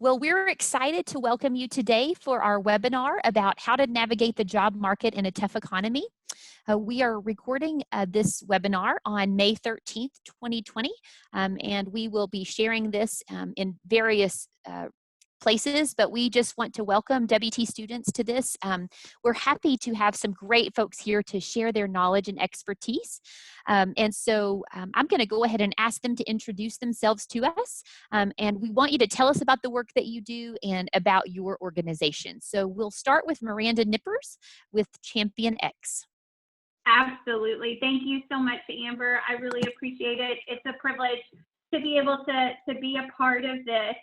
Well, we're excited to welcome you today for our webinar about how to navigate the job market in a tough economy. We are recording this webinar on May 13th, 2020, and we will be sharing this in various places, but we just want to welcome WT students to this. We're happy to have some great folks here to share their knowledge and expertise. And so I'm going to go ahead and ask them to introduce themselves to us. And we want you to tell us about the work that you do and about your organization. So we'll start with Miranda Knippers with Champion X. Absolutely. Thank you so much, Amber. I really appreciate it. It's a privilege to be able to be a part of this.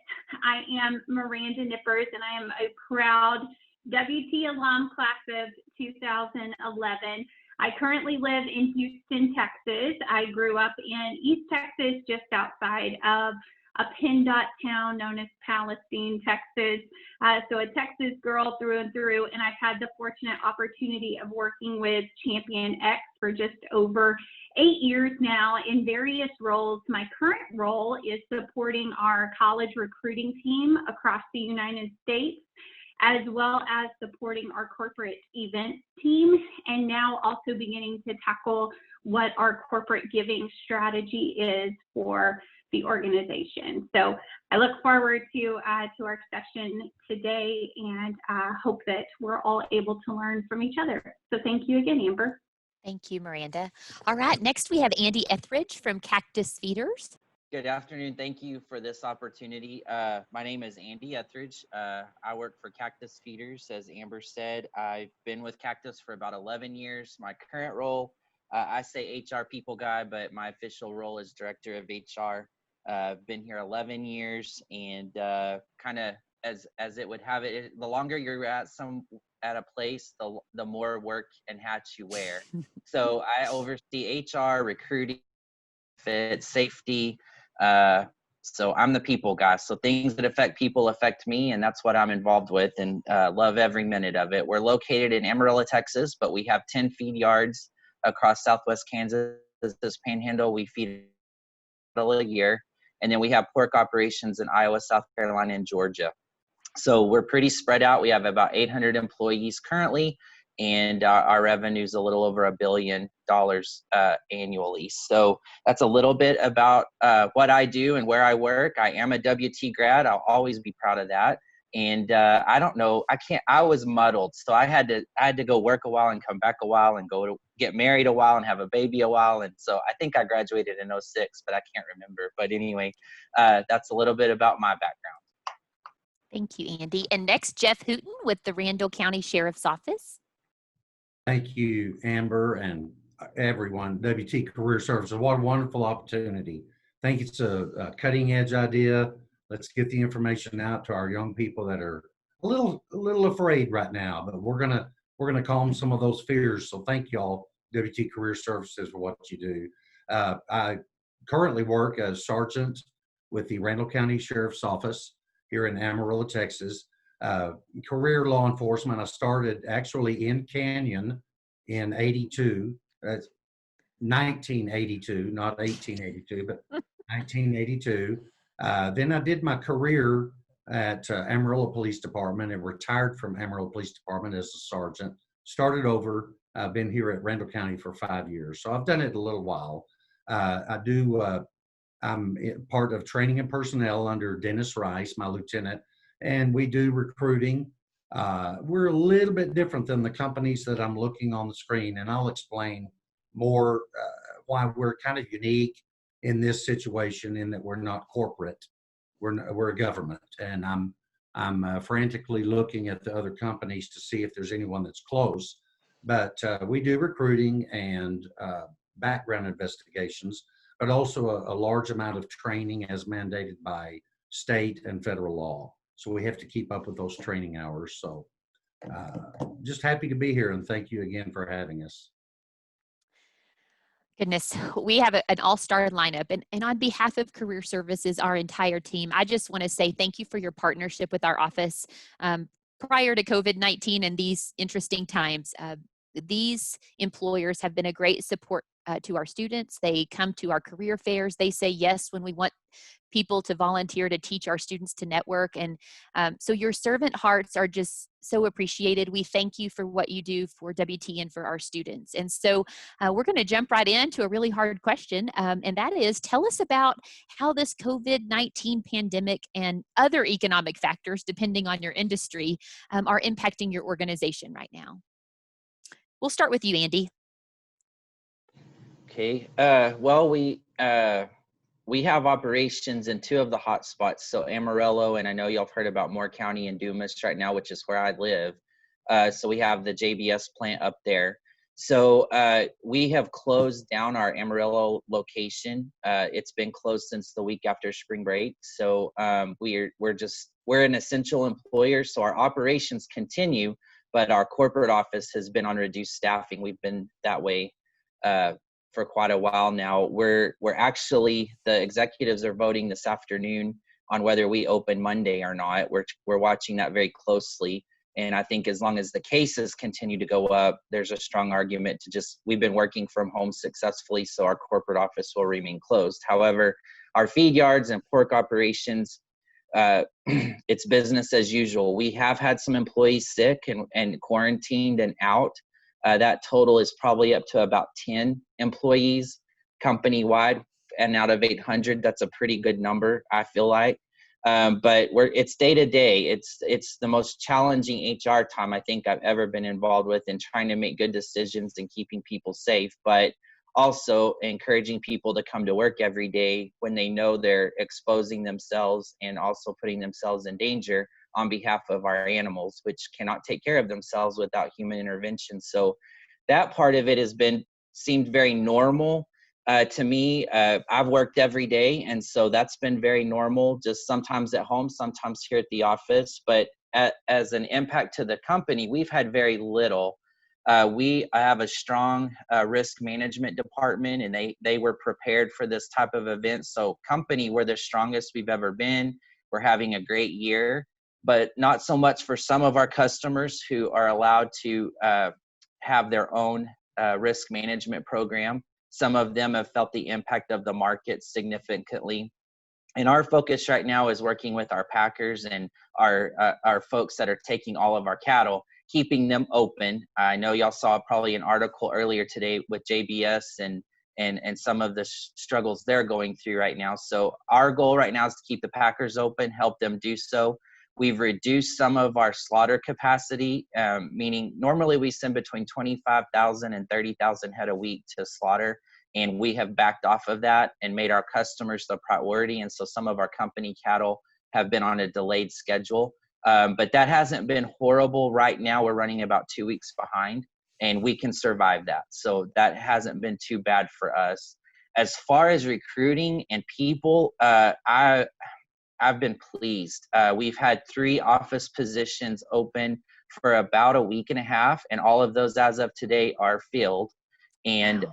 I am Miranda Knippers, and I am a proud WT alum, class of 2011. I currently live in Houston, Texas. I grew up in East Texas, just outside of a PennDOT town known as Palestine, Texas. So a Texas girl through and through, and I've had the fortunate opportunity of working with Champion X for just over 8 years now in various roles. My current role is supporting our college recruiting team across the United States, as well as supporting our corporate event team, and now also beginning to tackle what our corporate giving strategy is for the organization. So I look forward to our session today, and hope that we're all able to learn from each other. So thank you again, Amber. Thank you, Miranda. All right, next we have Andy Etheredge from Cactus Feeders. Good afternoon. Thank you for this opportunity. My name is Andy Etheredge. I work for Cactus Feeders. As Amber said, I've been with Cactus for about 11 years. My current role, I say HR people guy, but my official role is director of HR. I've been here 11 years, and kind of as it would have it, the longer you're at a place, the more work and hats you wear. So I oversee HR, recruiting, fit, safety. So I'm the people guy. So things that affect people affect me, and that's what I'm involved with, and love every minute of it. We're located in Amarillo, Texas, but we have 10 feed yards across Southwest Kansas. This Panhandle, we feed a year. And then we have pork operations in Iowa, South Carolina, and Georgia. So we're pretty spread out. We have about 800 employees currently, and our revenue is a little over $1 billion annually. So that's a little bit about what I do and where I work. I am a WT grad. I'll always be proud of that. And I don't know, I was muddled. So I had to go work a while and come back a while and go to get married a while and have a baby a while. And so I think I graduated in 06, but I can't remember. But anyway, that's a little bit about my background. Thank you, Andy. And next, Jeff Hooten with the Randall County Sheriff's Office. Thank you, Amber, and everyone. WT Career Services, what a wonderful opportunity. I think it's a cutting edge idea. Let's get the information out to our young people that are a little afraid right now, but we're gonna calm some of those fears. So thank y'all, WT Career Services, for what you do. I currently work as sergeant with the Randall County Sheriff's Office here in Amarillo, Texas. Career law enforcement. I started actually in Canyon in 82. That's 1982, not 1882, but 1982. Then I did my career at Amarillo Police Department and retired from Amarillo Police Department as a sergeant. Started over. I've been here at Randall County for 5 years, so I've done it a little while. I'm part of training and personnel under Dennis Rice, my lieutenant, and we do recruiting. We're a little bit different than the companies that I'm looking on the screen, and I'll explain more why we're kind of unique in this situation, in that we're not corporate, we're a government, and I'm frantically looking at the other companies to see if there's anyone that's close. But we do recruiting and background investigations, but also a large amount of training as mandated by state and federal law. So we have to keep up with those training hours. So just happy to be here, and thank you again for having us. Goodness, we have an all-star lineup. And on behalf of Career Services, our entire team, I just want to say thank you for your partnership with our office. Prior to COVID-19 and these interesting times, these employers have been a great support to our students. They come to our career fairs. They say yes when we want people to volunteer to teach our students to network. And so your servant hearts are just so appreciated. We thank you for what you do for WT and for our students. And so we're going to jump right into a really hard question. And that is, tell us about how this COVID-19 pandemic and other economic factors, depending on your industry, are impacting your organization right now. We'll start with you, Andy. Okay. Well, we have operations in 2 of the hot spots. So Amarillo, and I know y'all have heard about Moore County and Dumas right now, which is where I live. So we have the JBS plant up there. So we have closed down our Amarillo location. It's been closed since the week after spring break. So we're an essential employer. So our operations continue, but our corporate office has been on reduced staffing. We've been that way for quite a while now. We're actually, the executives are voting this afternoon on whether we open Monday or not. We're watching that very closely. And I think as long as the cases continue to go up, there's a strong argument to we've been working from home successfully, so our corporate office will remain closed. However, our feed yards and pork operations, it's business as usual. We have had some employees sick and quarantined and out. That total is probably up to about 10 employees company-wide, and out of 800, that's a pretty good number, I feel like. But it's day to day. It's the most challenging HR time I think I've ever been involved with in trying to make good decisions and keeping people safe, but also encouraging people to come to work every day when they know they're exposing themselves and also putting themselves in danger on behalf of our animals, which cannot take care of themselves without human intervention. So that part of it seemed very normal to me. I've worked every day, and so that's been very normal, just sometimes at home, sometimes here at the office. But as an impact to the company, we've had very little. I have a strong risk management department, and they were prepared for this type of event. So company, we're the strongest we've ever been. We're having a great year, but not so much for some of our customers who are allowed to have their own risk management program. Some of them have felt the impact of the market significantly. And our focus right now is working with our packers and our folks that are taking all of our cattle, keeping them open. I know y'all saw probably an article earlier today with JBS and some of the struggles they're going through right now. So our goal right now is to keep the packers open, help them do so. We've reduced some of our slaughter capacity, meaning normally we send between 25,000 and 30,000 head a week to slaughter, and we have backed off of that and made our customers the priority. And so some of our company cattle have been on a delayed schedule, but that hasn't been horrible. Right now we're running about 2 weeks behind, and we can survive that. So that hasn't been too bad for us. As far as recruiting and people, I've been pleased. We've had 3 office positions open for about a week and a half, and all of those as of today are filled. And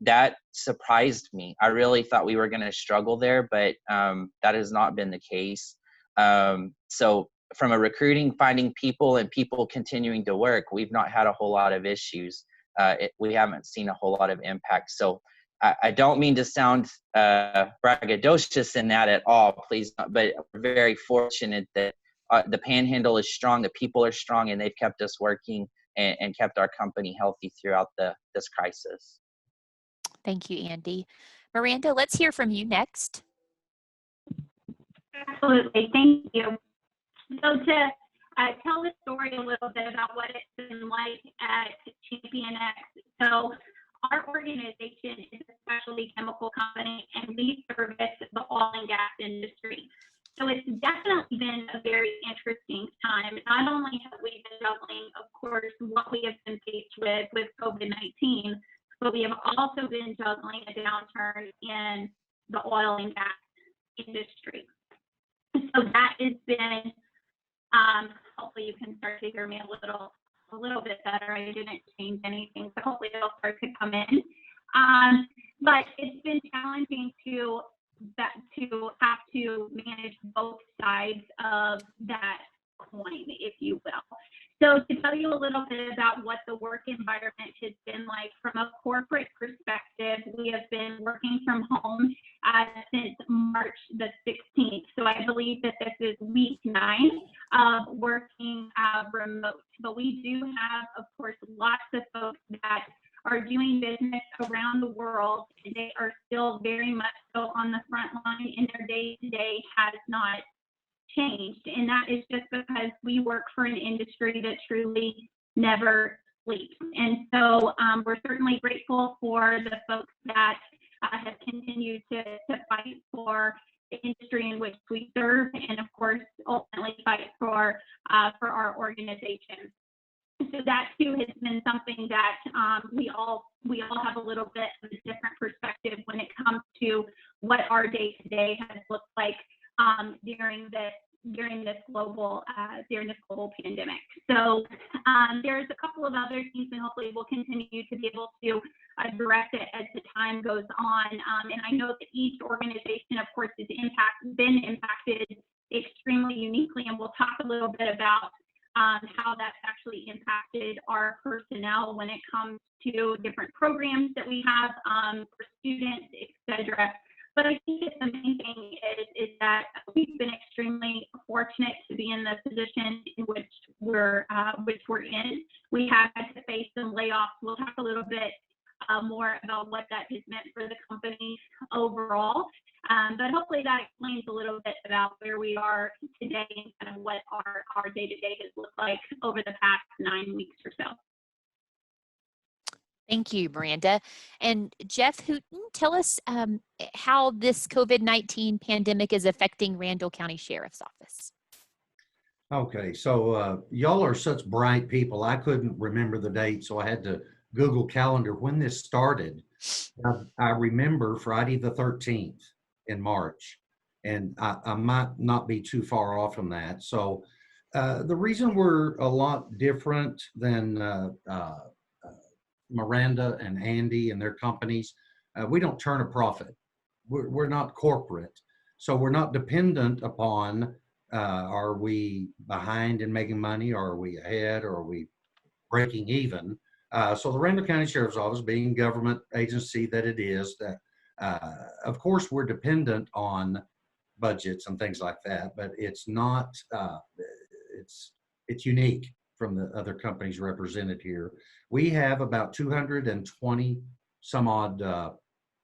that surprised me. I really thought we were going to struggle there, but that has not been the case. So from a recruiting, finding people and people continuing to work, we've not had a whole lot of issues. We haven't seen a whole lot of impact. So I don't mean to sound braggadocious in that at all, please, but we're very fortunate that the Panhandle is strong, the people are strong, and they've kept us working and kept our company healthy throughout this crisis. Thank you, Andy. Miranda, let's hear from you next. Absolutely, thank you. So to tell the story a little bit about what it's been like at ChampionX. So our organization is a specialty chemical company, and we service the oil and gas industry. So it's definitely been a very interesting time. Not only have we been juggling, of course, what we have been faced with COVID-19, but we have also been juggling a downturn in the oil and gas industry. So that has been, hopefully you can start to hear me a little bit better. I didn't change anything, so hopefully it'll start to come in. But it's been challenging to have to manage both sides of that coin, if you will. So to tell you a little bit about what the work environment has been like from a corporate perspective, we have been working from home since March the 16th. So I believe that this is week 9 of working remote. But we do have, of course, lots of folks that are doing business around the world. They are still very much so on the front line, and their day-to-day has not changed. And that is just because we work for an industry that truly never sleeps. And so we're certainly grateful for the folks that have continued to fight for the industry in which we serve, and of course, ultimately fight for our organization. So that too has been something that we all have a little bit of a different perspective when it comes to what our day-to-day has looked like during this global pandemic. So there's a couple of other things, and hopefully we'll continue to be able to address it as the time goes on. And I know that each organization, of course, has been impacted extremely uniquely, and we'll talk a little bit about how that's actually impacted our personnel when it comes to different programs that we have for students, etc. But I think the main thing is that we've been extremely fortunate to be in the position in which we're in. We have had to face some layoffs. We'll talk a little bit more about what that has meant for the company overall. But hopefully that explains a little bit about where we are today and kind of what our day-to-day has looked like over the past 9 weeks or so. Thank you, Miranda. And Jeff Hooten, tell us how this COVID-19 pandemic is affecting Randall County Sheriff's Office. Okay, so y'all are such bright people. I couldn't remember the date, so I had to Google Calendar when this started. I remember Friday the 13th in March, and I might not be too far off from that. So the reason we're a lot different than Miranda and Andy and their companies, we don't turn a profit. We're not corporate. So we're not dependent upon, are we behind in making money, or are we ahead, or are we breaking even? So the Randall County Sheriff's Office, being government agency that it is, that of course we're dependent on budgets and things like that, but it's not, it's unique from the other companies represented here. We have about 220 some odd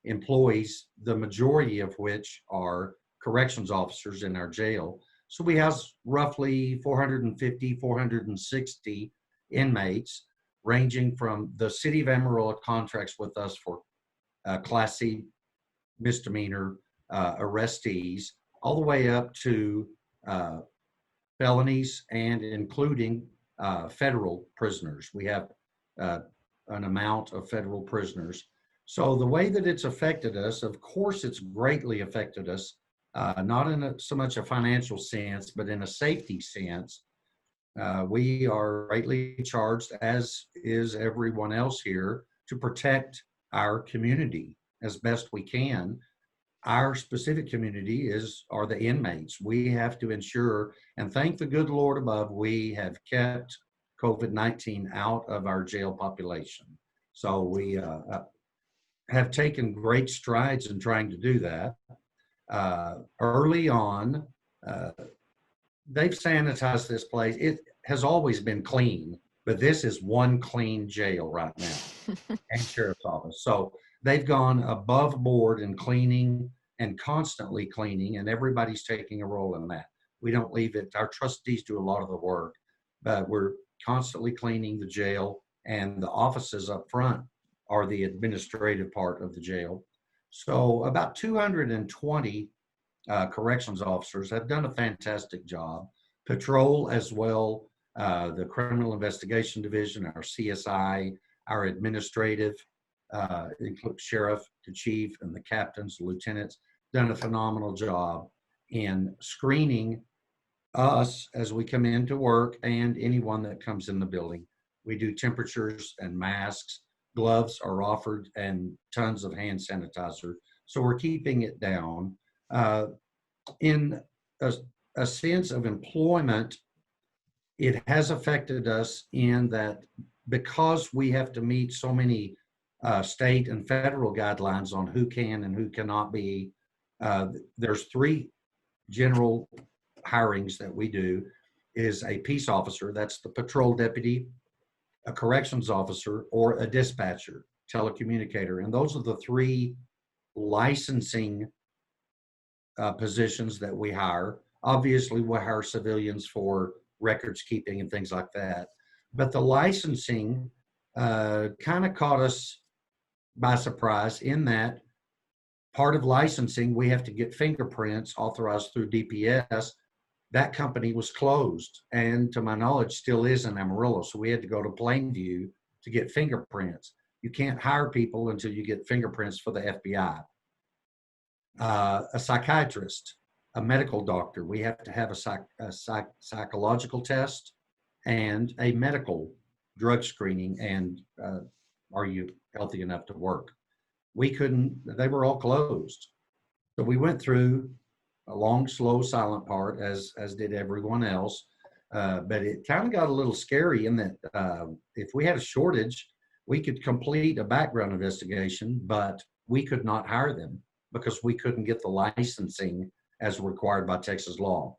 employees, the majority of which are corrections officers in our jail. So we have roughly 450, 460 inmates, ranging from the city of Amarillo contracts with us for Class C misdemeanor arrestees, all the way up to felonies and including federal prisoners. We have an amount of federal prisoners. So the way that it's affected us, of course, it's greatly affected us, not in so much a financial sense, but in a safety sense. We are greatly charged, as is everyone else here, to protect our community as best we can. Our specific community are the inmates. We have to ensure, and thank the good Lord above, we have kept COVID-19 out of our jail population. So we have taken great strides in trying to do that. Early on, they've sanitized this place. It has always been clean, but this is one clean jail right now, and Sheriff's Office. So they've gone above board in cleaning and constantly cleaning, and everybody's taking a role in that. We don't leave it. Our trustees do a lot of the work, but we're constantly cleaning the jail, and the offices up front are the administrative part of the jail. So about 220 corrections officers have done a fantastic job. Patrol as well, the Criminal Investigation Division, our CSI, our administrative, include sheriff, the chief, and the captains, the lieutenants, done a phenomenal job in screening us as we come into work and anyone that comes in the building. We do temperatures and masks, gloves are offered, and tons of hand sanitizer. So we're keeping it down. In a sense of employment, it has affected us in that because we have to meet so many state and federal guidelines on who can and who cannot be. There's three general hirings that we do is a peace officer, that's the patrol deputy, a corrections officer, or a dispatcher, telecommunicator. And those are the three licensing positions that we hire. Obviously, we hire civilians for records keeping and things like that. But the licensing kind of caught us by surprise in that part of licensing, we have to get fingerprints authorized through DPS. That company was closed and to my knowledge still is in Amarillo. So we had to go to Plainview to get fingerprints. You can't hire people until you get fingerprints for the FBI. A psychiatrist, a medical doctor, we have to have a psychological test and a medical drug screening and are you healthy enough to work? We couldn't, they were all closed. So we went through a long, slow, silent part as did everyone else. But it kind of got a little scary in that if we had a shortage, we could complete a background investigation, but we could not hire them because we couldn't get the licensing as required by Texas law.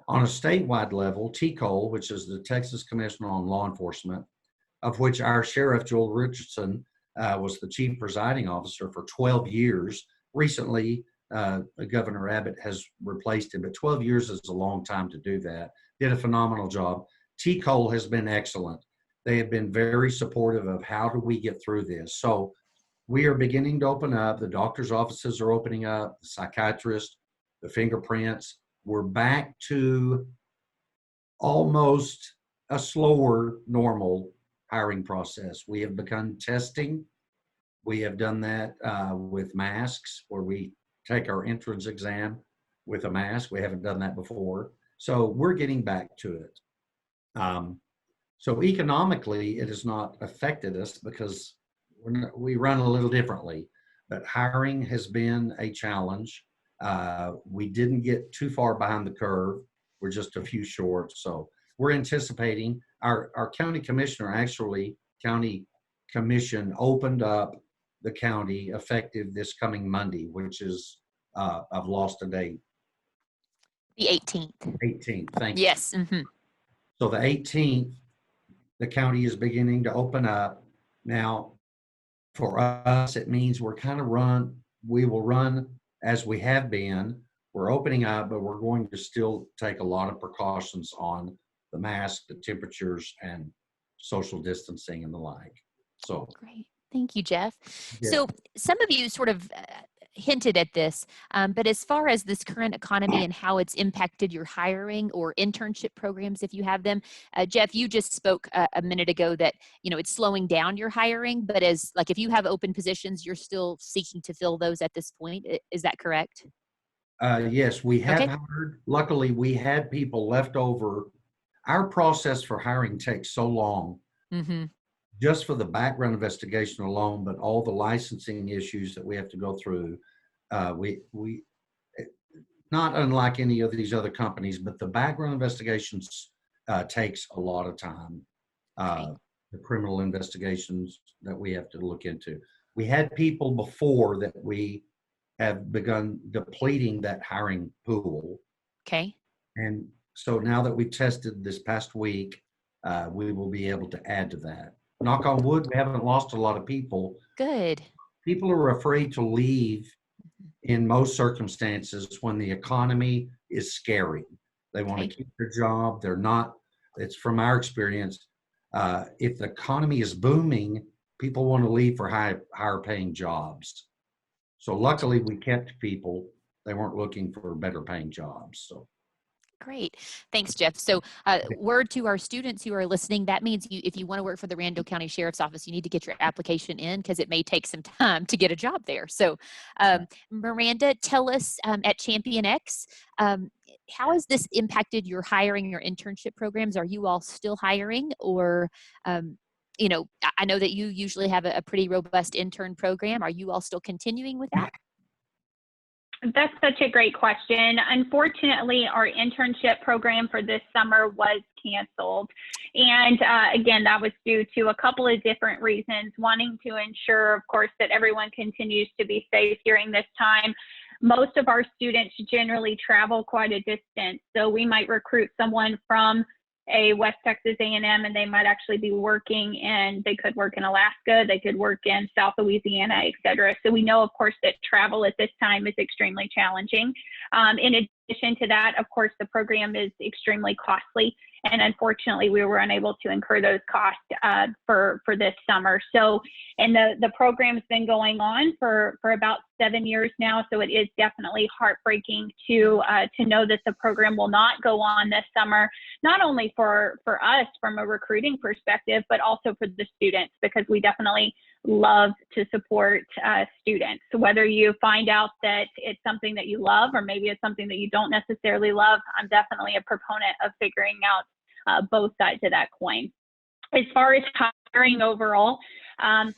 On a statewide level, TCOL, which is the Texas Commission on Law Enforcement, of which our Sheriff Joel Richardson was the chief presiding officer for 12 years. Recently, Governor Abbott has replaced him, but 12 years is a long time to do that. Did a phenomenal job. TCOL has been excellent. They have been very supportive of how do we get through this. So we are beginning to open up. The doctor's offices are opening up, the psychiatrist, the fingerprints. We're back to almost a slower, normal hiring process. We have begun testing. We have done that with masks where we take our entrance exam with a mask. We haven't done that before. So we're getting back to it. So economically, it has not affected us because we run a little differently, but hiring has been a challenge. We didn't get too far behind the curve. We're just a few short. So we're anticipating our county commissioner, actually county commission opened up the county effective this coming Monday, which is, I've lost a date. The 18th. 18th, thank you. Yes. Mm-hmm. So the 18th, the county is beginning to open up. Now, for us, it means we will run as we have been. We're opening up, but we're going to still take a lot of precautions on the mask, the temperatures, and social distancing and the like. So Great. Thank you, Jeff. Yeah. So some of you sort of hinted at this, but as far as this current economy and how it's impacted your hiring or internship programs, if you have them, Jeff, you just spoke a minute ago that, it's slowing down your hiring, but if you have open positions, you're still seeking to fill those at this point. Is that correct? Yes, we have Okay. hired. Luckily, we had people left over. Our process for hiring takes so long. Mm-hmm. Just for the background investigation alone, but all the licensing issues that we have to go through, we not unlike any of these other companies, but the background investigations takes a lot of time. The criminal investigations that we have to look into. We had people before that we have begun depleting that hiring pool. Okay. And so now that we tested this past week, we will be able to add to that. Knock on wood, we haven't lost a lot of people. Good. People are afraid to leave in most circumstances when the economy is scary. They want to keep their job. They're not, it's from our experience, if the economy is booming, people want to leave for higher paying jobs. So luckily we kept people. They weren't looking for better paying jobs. So. Great. Thanks, Jeff. So word to our students who are listening, that means if you want to work for the Randall County Sheriff's Office, you need to get your application in because it may take some time to get a job there. So Miranda, tell us at ChampionX, how has this impacted your hiring, your internship programs? Are you all still hiring or, I know that you usually have a pretty robust intern program. Are you all still continuing with that? That's such a great question. Unfortunately, our internship program for this summer was canceled. And again, that was due to a couple of different reasons, wanting to ensure, of course, that everyone continues to be safe during this time. Most of our students generally travel quite a distance. So we might recruit someone from a West Texas A&M and they might actually be working and they could work in Alaska, they could work in South Louisiana, et cetera. So we know, of course, that travel at this time is extremely challenging. In addition to that, of course, the program is extremely costly. And unfortunately, we were unable to incur those costs for this summer. So, and the program's been going on for about 7 years now. So it is definitely heartbreaking to know that the program will not go on this summer, not only for us from a recruiting perspective, but also for the students, because we definitely love to support students. So whether you find out that it's something that you love, or maybe it's something that you don't necessarily love, I'm definitely a proponent of figuring out both sides of that coin. As far as hiring overall,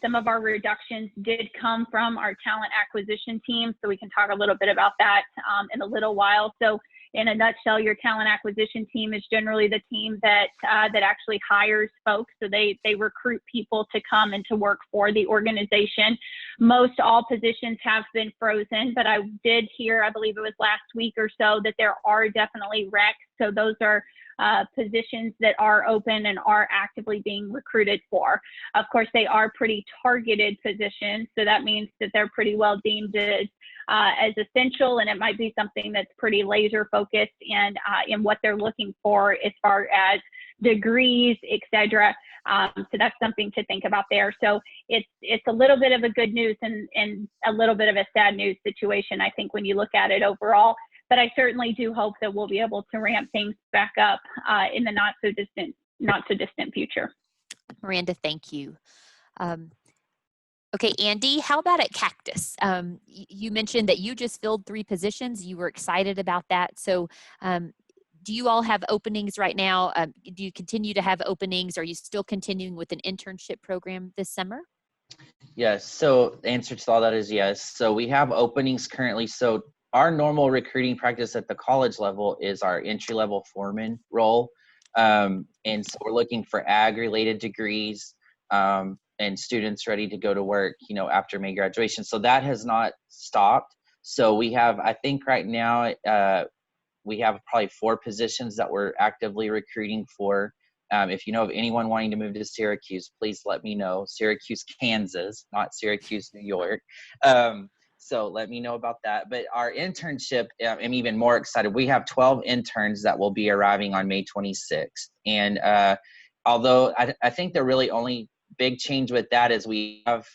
some of our reductions did come from our talent acquisition team. So we can talk a little bit about that in a little while. So in a nutshell, your talent acquisition team is generally the team that actually hires folks. So they recruit people to come and to work for the organization. Most all positions have been frozen, but I did hear, I believe it was last week or so, that there are definitely recs. So those are positions that are open and are actively being recruited for. Of course, they are pretty targeted positions, so that means that they're pretty well deemed as essential, and it might be something that's pretty laser focused in what they're looking for as far as degrees, etc. So that's something to think about there. So it's a little bit of a good news and a little bit of a sad news situation, I think, when you look at it overall. But I certainly do hope that we'll be able to ramp things back up in the not so distant future. Miranda, thank you. Okay, Andy, how about at Cactus? You mentioned that you just filled 3 positions. You were excited about that. So do you all have openings right now? Do you continue to have openings? Are you still continuing with an internship program this summer? Yes, so the answer to all that is yes. So we have openings currently. So our normal recruiting practice at the college level is our entry-level foreman role. And so we're looking for ag-related degrees and students ready to go to work, after May graduation. So that has not stopped. So we have, I think right now, we have probably 4 positions that we're actively recruiting for. If you know of anyone wanting to move to Syracuse, please let me know. Syracuse, Kansas, not Syracuse, New York. So let me know about that. But our internship, I'm even more excited. We have 12 interns that will be arriving on May 26th. And although I think the really only big change with that is we have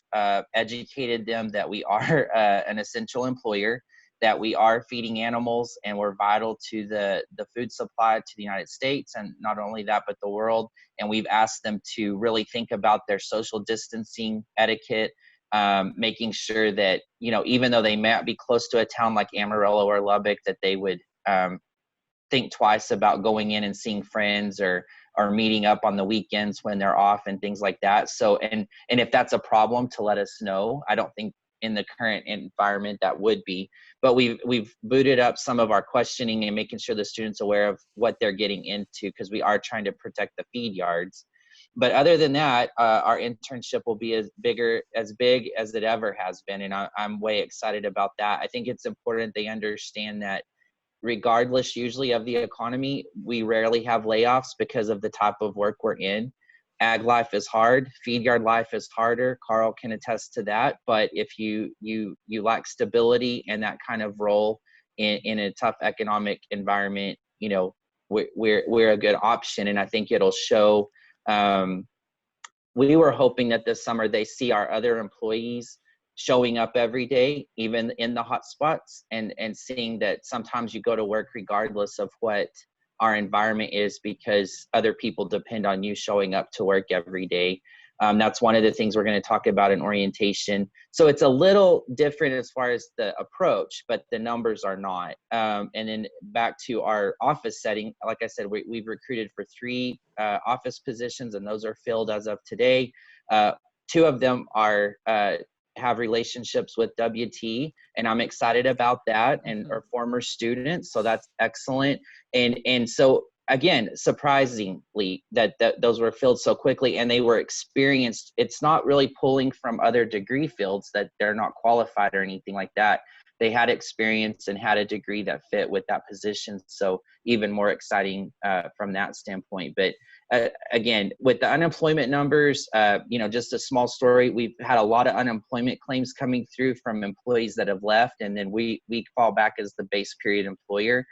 educated them that we are an essential employer, that we are feeding animals and we're vital to the food supply to the United States, and not only that, but the world. And we've asked them to really think about their social distancing etiquette, making sure that, even though they might be close to a town like Amarillo or Lubbock, that they would think twice about going in and seeing friends or meeting up on the weekends when they're off and things like that. So, and if that's a problem, to let us know. I don't think in the current environment that would be, but we've booted up some of our questioning and making sure the students are aware of what they're getting into, because we are trying to protect the feed yards. But other than that, our internship will be as big as it ever has been. And I'm way excited about that. I think it's important they understand that regardless usually of the economy, we rarely have layoffs because of the type of work we're in. Ag life is hard. Feed yard life is harder. Carl can attest to that. But if you lack stability and that kind of role in a tough economic environment, we're a good option. And I think it'll show. We were hoping that this summer they see our other employees showing up every day, even in the hot spots, and seeing that sometimes you go to work regardless of what our environment is, because other people depend on you showing up to work every day. That's one of the things we're going to talk about in orientation. So it's a little different as far as the approach, but the numbers are not. And then back to our office setting, like I said, we've recruited for 3 office positions, and those are filled as of today. 2 of them are have relationships with WT, and I'm excited about that, and are former students, so that's excellent. And so again, surprisingly that those were filled so quickly, and they were experienced. It's not really pulling from other degree fields that they're not qualified or anything like that. They had experience and had a degree that fit with that position. So even more exciting from that standpoint. But again, with the unemployment numbers, just a small story. We've had a lot of unemployment claims coming through from employees that have left, and then we fall back as the base period employer.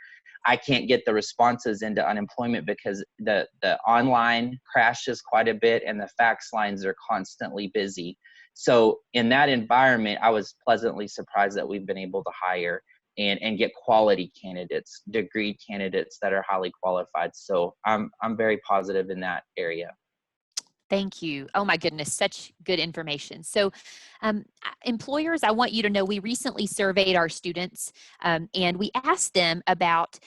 I can't get the responses into unemployment because the online crashes quite a bit and the fax lines are constantly busy. So in that environment, I was pleasantly surprised that we've been able to hire and get quality candidates, degree candidates that are highly qualified. So I'm very positive in that area. Thank you. Oh my goodness, such good information. So employers, I want you to know we recently surveyed our students and we asked them about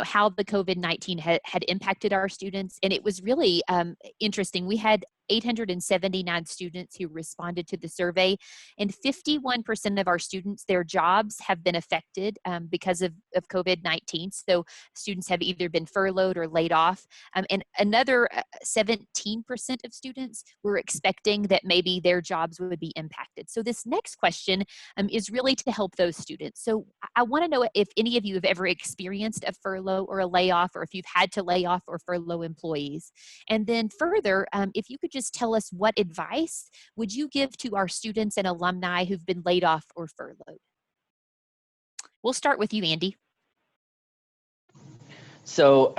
how the COVID-19 had impacted our students. And it was really interesting. We had 879 students who responded to the survey, and 51% of our students, their jobs have been affected because of COVID-19. So students have either been furloughed or laid off. And another 17% of students were expecting that maybe their jobs would be impacted. So this next question is really to help those students. So I want to know if any of you have ever experienced a furlough or a layoff, or if you've had to lay off or furlough employees. And then further, if you could just tell us what advice would you give to our students and alumni who've been laid off or furloughed? We'll start with you, Andy. So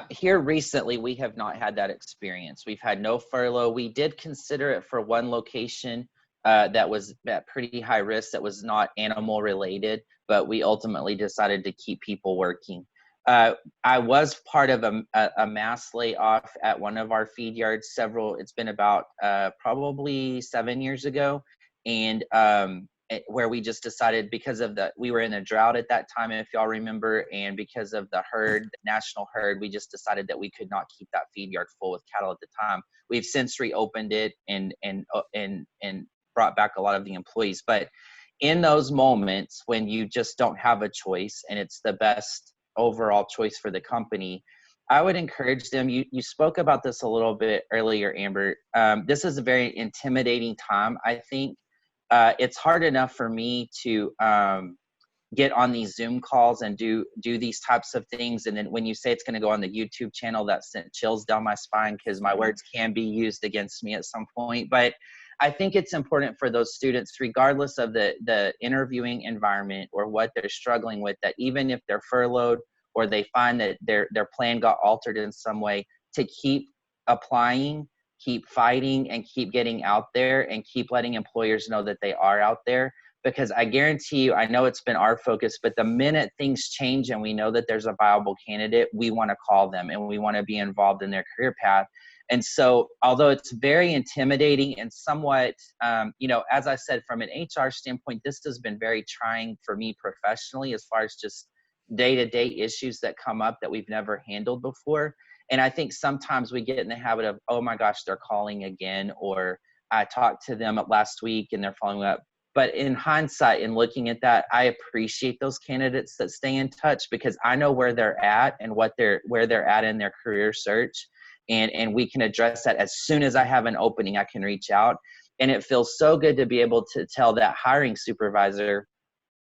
here recently, we have not had that experience. We've had no furlough. We did consider it for one location that was at pretty high risk, that was not animal related, but we ultimately decided to keep people working. I was part of a mass layoff at one of our feed yards it's been about probably 7 years ago. And where we just decided, because of we were in a drought at that time, if y'all remember, and because of the national herd, we just decided that we could not keep that feed yard full with cattle at the time. We've since reopened it and brought back a lot of the employees. But in those moments when you just don't have a choice and it's the best overall choice for the company, I would encourage them. You spoke about this a little bit earlier, Amber. This is a very intimidating time. I think it's hard enough for me to get on these Zoom calls and do these types of things. And then when you say it's going to go on the YouTube channel, that sent chills down my spine, because my words can be used against me at some point. But I think it's important for those students, regardless of the interviewing environment or what they're struggling with, that even if they're furloughed or they find that their plan got altered in some way, to keep applying, keep fighting, and keep getting out there, and keep letting employers know that they are out there. Because I guarantee you, I know it's been our focus, but the minute things change and we know that there's a viable candidate, we want to call them and we want to be involved in their career path. And so, although it's very intimidating and somewhat, as I said, from an HR standpoint, this has been very trying for me professionally, as far as just day-to-day issues that come up that we've never handled before. And I think sometimes we get in the habit of, oh my gosh, they're calling again, or I talked to them last week and they're following up. But in hindsight, in looking at that, I appreciate those candidates that stay in touch, because I know where they're at and where they're at in their career search. And we can address that as soon as I have an opening. I can reach out. And it feels so good to be able to tell that hiring supervisor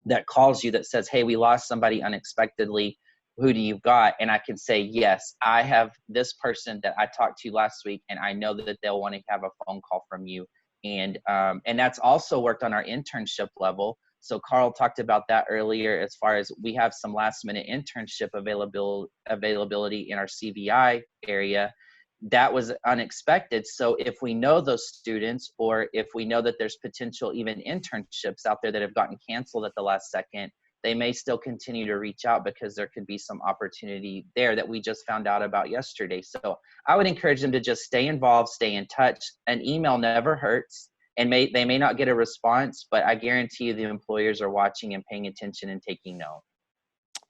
that calls you that says, hey, we lost somebody unexpectedly. Who do you got? And I can say, yes, I have this person that I talked to last week, and I know that they'll want to have a phone call from you. And that's also worked on our internship level. So Carl talked about that earlier, as far as we have some last minute internship availability in our CVI area. That was unexpected. So if we know those students, or if we know that there's potential even internships out there that have gotten canceled at the last second, they may still continue to reach out, because there could be some opportunity there that we just found out about yesterday. So I would encourage them to just stay involved, stay in touch. An email never hurts, and they may not get a response, but I guarantee you the employers are watching and paying attention and taking note.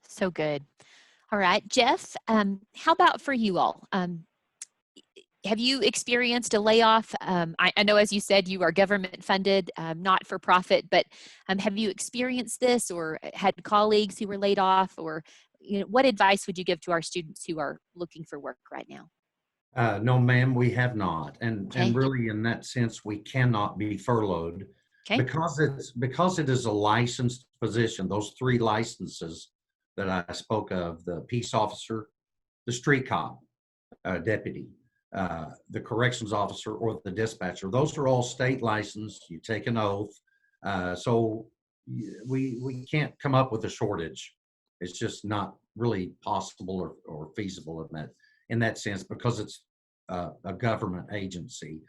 So good. All right, Jeff, how about for you all? have you experienced a layoff? I know, as you said, you are government funded, not for profit, but have you experienced this or had colleagues who were laid off? Or what advice would you give to our students who are looking for work right now? No, ma'am, we have not. And Okay. really in that sense, we cannot be furloughed Okay. because it is a licensed position. Those three licenses that I spoke of, the peace officer, the street cop, deputy, the corrections officer, or the dispatcher. Those are all state licensed. You take an oath. So we can't come up with a shortage. It's just not really possible or feasible in that sense because it's a government agency.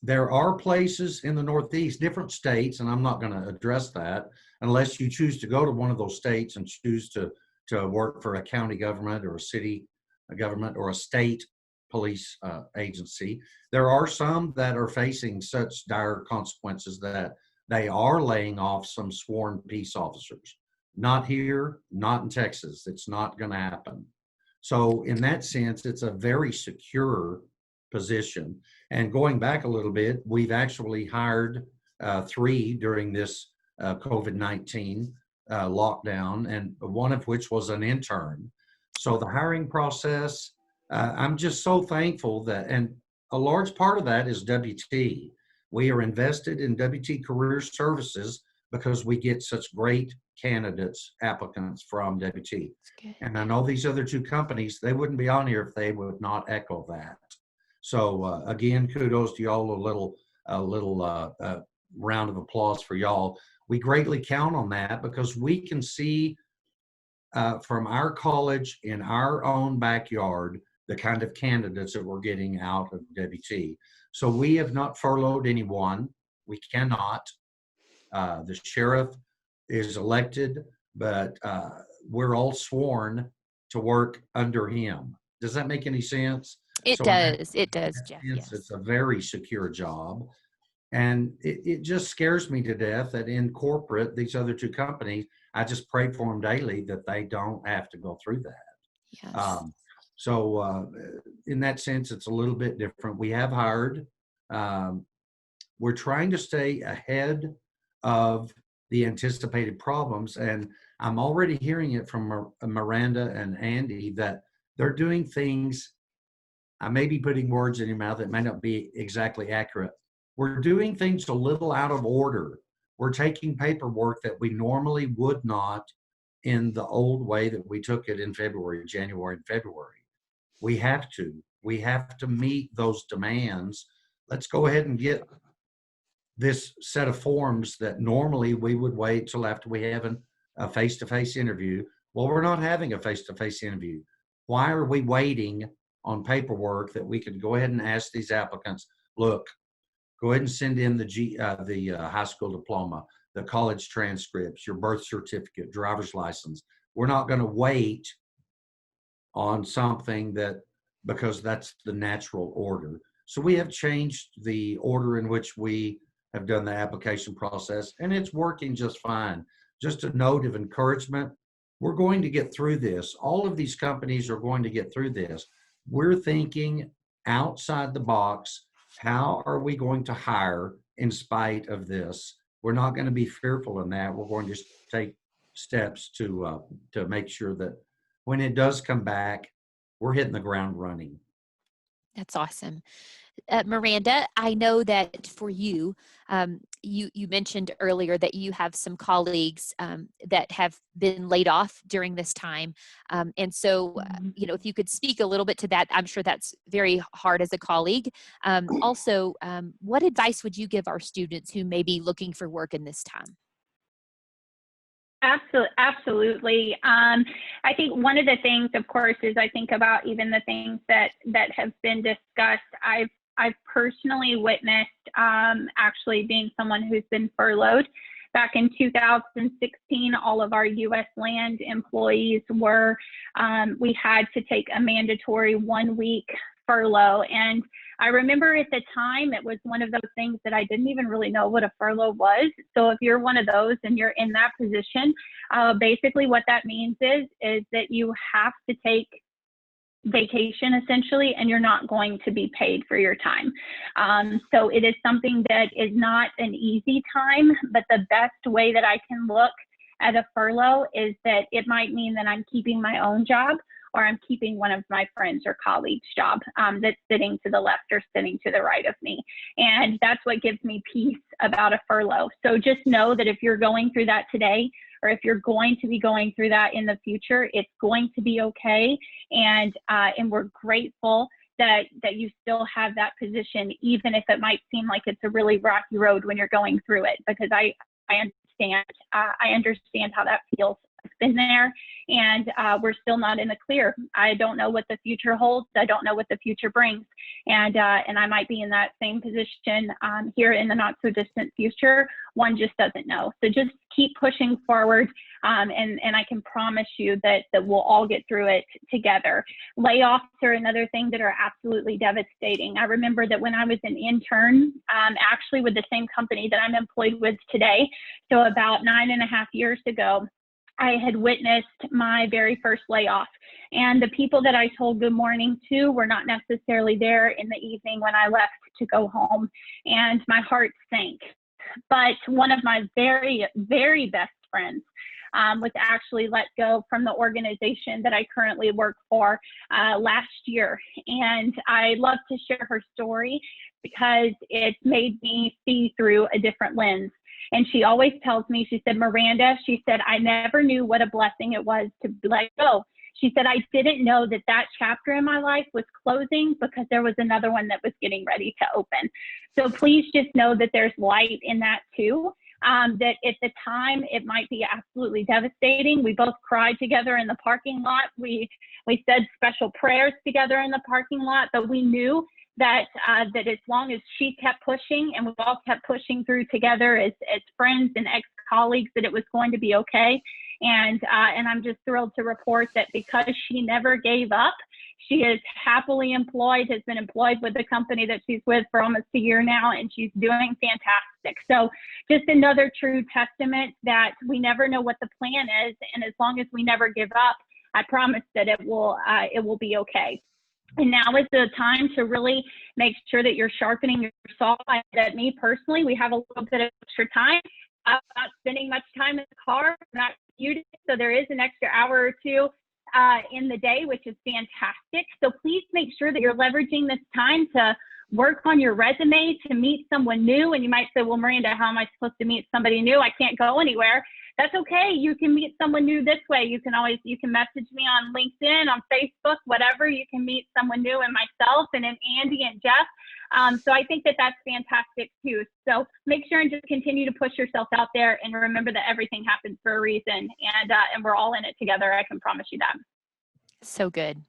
There are places in the Northeast, different states, and I'm not going to address that unless you choose to go to one of those states and choose to work for a county government or a city government or a state police agency. There are some that are facing such dire consequences that they are laying off some sworn peace officers. Not here, not in Texas. It's not going to happen. So in that sense, it's a very secure position. And going back a little bit, we've actually hired 3 during this COVID-19 lockdown, and one of which was an intern. So the hiring process, I'm just so thankful that, and a large part of that is WT. We are invested in WT Career Services because we get such great candidates, applicants from WT. And I know these other 2 companies, they wouldn't be on here if they would not echo that. So again, kudos to y'all, a little round of applause for y'all. We greatly count on that because we can see from our college in our own backyard the kind of candidates that we're getting out of WT. So we have not furloughed anyone. We cannot. The sheriff is elected, but we're all sworn to work under him. Does that make any sense? It does. It does, Jeff. Yes. It's a very secure job. And it just scares me to death that in corporate, these other 2 companies, I just pray for them daily that they don't have to go through that. Yes. So in that sense, it's a little bit different. We have hired. We're trying to stay ahead of the anticipated problems. And I'm already hearing it from Miranda and Andy that they're doing things. I may be putting words in your mouth that may not be exactly accurate. We're doing things a little out of order. We're taking paperwork that we normally would not in the old way that we took it in January and February. We have to meet those demands. Let's go ahead and get this set of forms that normally we would wait till after we have a face-to-face interview. Well, we're not having a face-to-face interview. Why are we waiting on paperwork that we could go ahead and ask these applicants, look, go ahead and send in the high school diploma, the college transcripts, your birth certificate, driver's license. We're not going to wait on something because that's the natural order. So we have changed the order in which we have done the application process, and it's working just fine. Just a note of encouragement, we're going to get through this. All of these companies are going to get through this. We're thinking outside the box. How are we going to hire in spite of this? We're not going to be fearful in that. We're going to take steps to make sure that when it does come back, we're hitting the ground running. That's awesome. Miranda, I know that for you, you mentioned earlier that you have some colleagues that have been laid off during this time. And so, if you could speak a little bit to that, I'm sure that's very hard as a colleague. Also, what advice would you give our students who may be looking for work in this time? Absolutely. I think one of the things, of course, is I think about even the things that have been discussed. I've personally witnessed actually being someone who's been furloughed. Back in 2016, all of our U.S. land employees were, we had to take a mandatory 1-week furlough. And I remember at the time, it was one of those things that I didn't even really know what a furlough was. So if you're one of those and you're in that position, basically what that means is that you have to take vacation essentially, and you're not going to be paid for your time. So it is something that is not an easy time, but the best way that I can look at a furlough is that it might mean that I'm keeping my own job, or I'm keeping one of my friends or colleagues' job that's sitting to the left or sitting to the right of me. And that's what gives me peace about a furlough. So just know that if you're going through that today, or if you're going to be going through that in the future, it's going to be okay. And we're grateful that you still have that position, even if it might seem like it's a really rocky road when you're going through it, because I understand how that feels. I've been there, and we're still not in the clear. I don't know what the future holds. I don't know what the future brings, and I might be in that same position here in the not so distant future. One just doesn't know. So just keep pushing forward, and I can promise you that we'll all get through it together. Layoffs are another thing that are absolutely devastating. I remember that when I was an intern, actually with the same company that I'm employed with today, so about 9.5 years ago, I had witnessed my very first layoff, and the people that I told good morning to were not necessarily there in the evening when I left to go home, and my heart sank. But one of my very, very best friends was actually let go from the organization that I currently work for last year, and I love to share her story because it made me see through a different lens. And she always tells me, she said, Miranda, she said, I never knew what a blessing it was to let go. She said, I didn't know that that chapter in my life was closing because there was another one that was getting ready to open. So please just know that there's light in that too. That at the time, it might be absolutely devastating. We both cried together in the parking lot. We said special prayers together in the parking lot, but we knew that as long as she kept pushing and we all kept pushing through together as friends and ex-colleagues, that it was going to be okay. And I'm just thrilled to report that because she never gave up, she is happily employed, has been employed with the company that she's with for almost a year now, and she's doing fantastic. So just another true testament that we never know what the plan is, and as long as we never give up, I promise that it will be okay. And now is the time to really make sure that you're sharpening your saw. That me personally, we have a little bit of extra time. I'm not spending much time in the car, not commuting, so there is an extra hour or two in the day, which is fantastic. So please make sure that you're leveraging this time to work on your resume, to meet someone new. And you might say, well, Miranda, how am I supposed to meet somebody new? I can't go anywhere. That's okay. You can meet someone new this way. You can message me on LinkedIn, on Facebook, whatever. You can meet someone new, and myself and then Andy and Jeff. So I think that that's fantastic too. So make sure and just continue to push yourself out there, and remember that everything happens for a reason, and we're all in it together. I can promise you that. So good.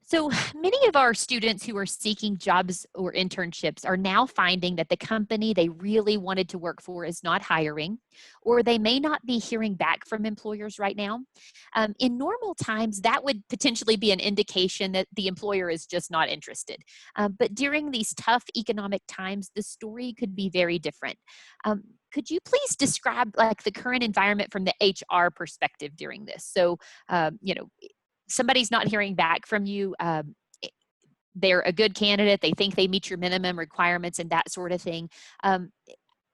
So many of our students who are seeking jobs or internships are now finding that the company they really wanted to work for is not hiring, or they may not be hearing back from employers right now. In normal times, that would potentially be an indication that the employer is just not interested. But during these tough economic times, the story could be very different. Could you please describe the current environment from the HR perspective during this? So, somebody's not hearing back from you. They're a good candidate. They think they meet your minimum requirements and that sort of thing.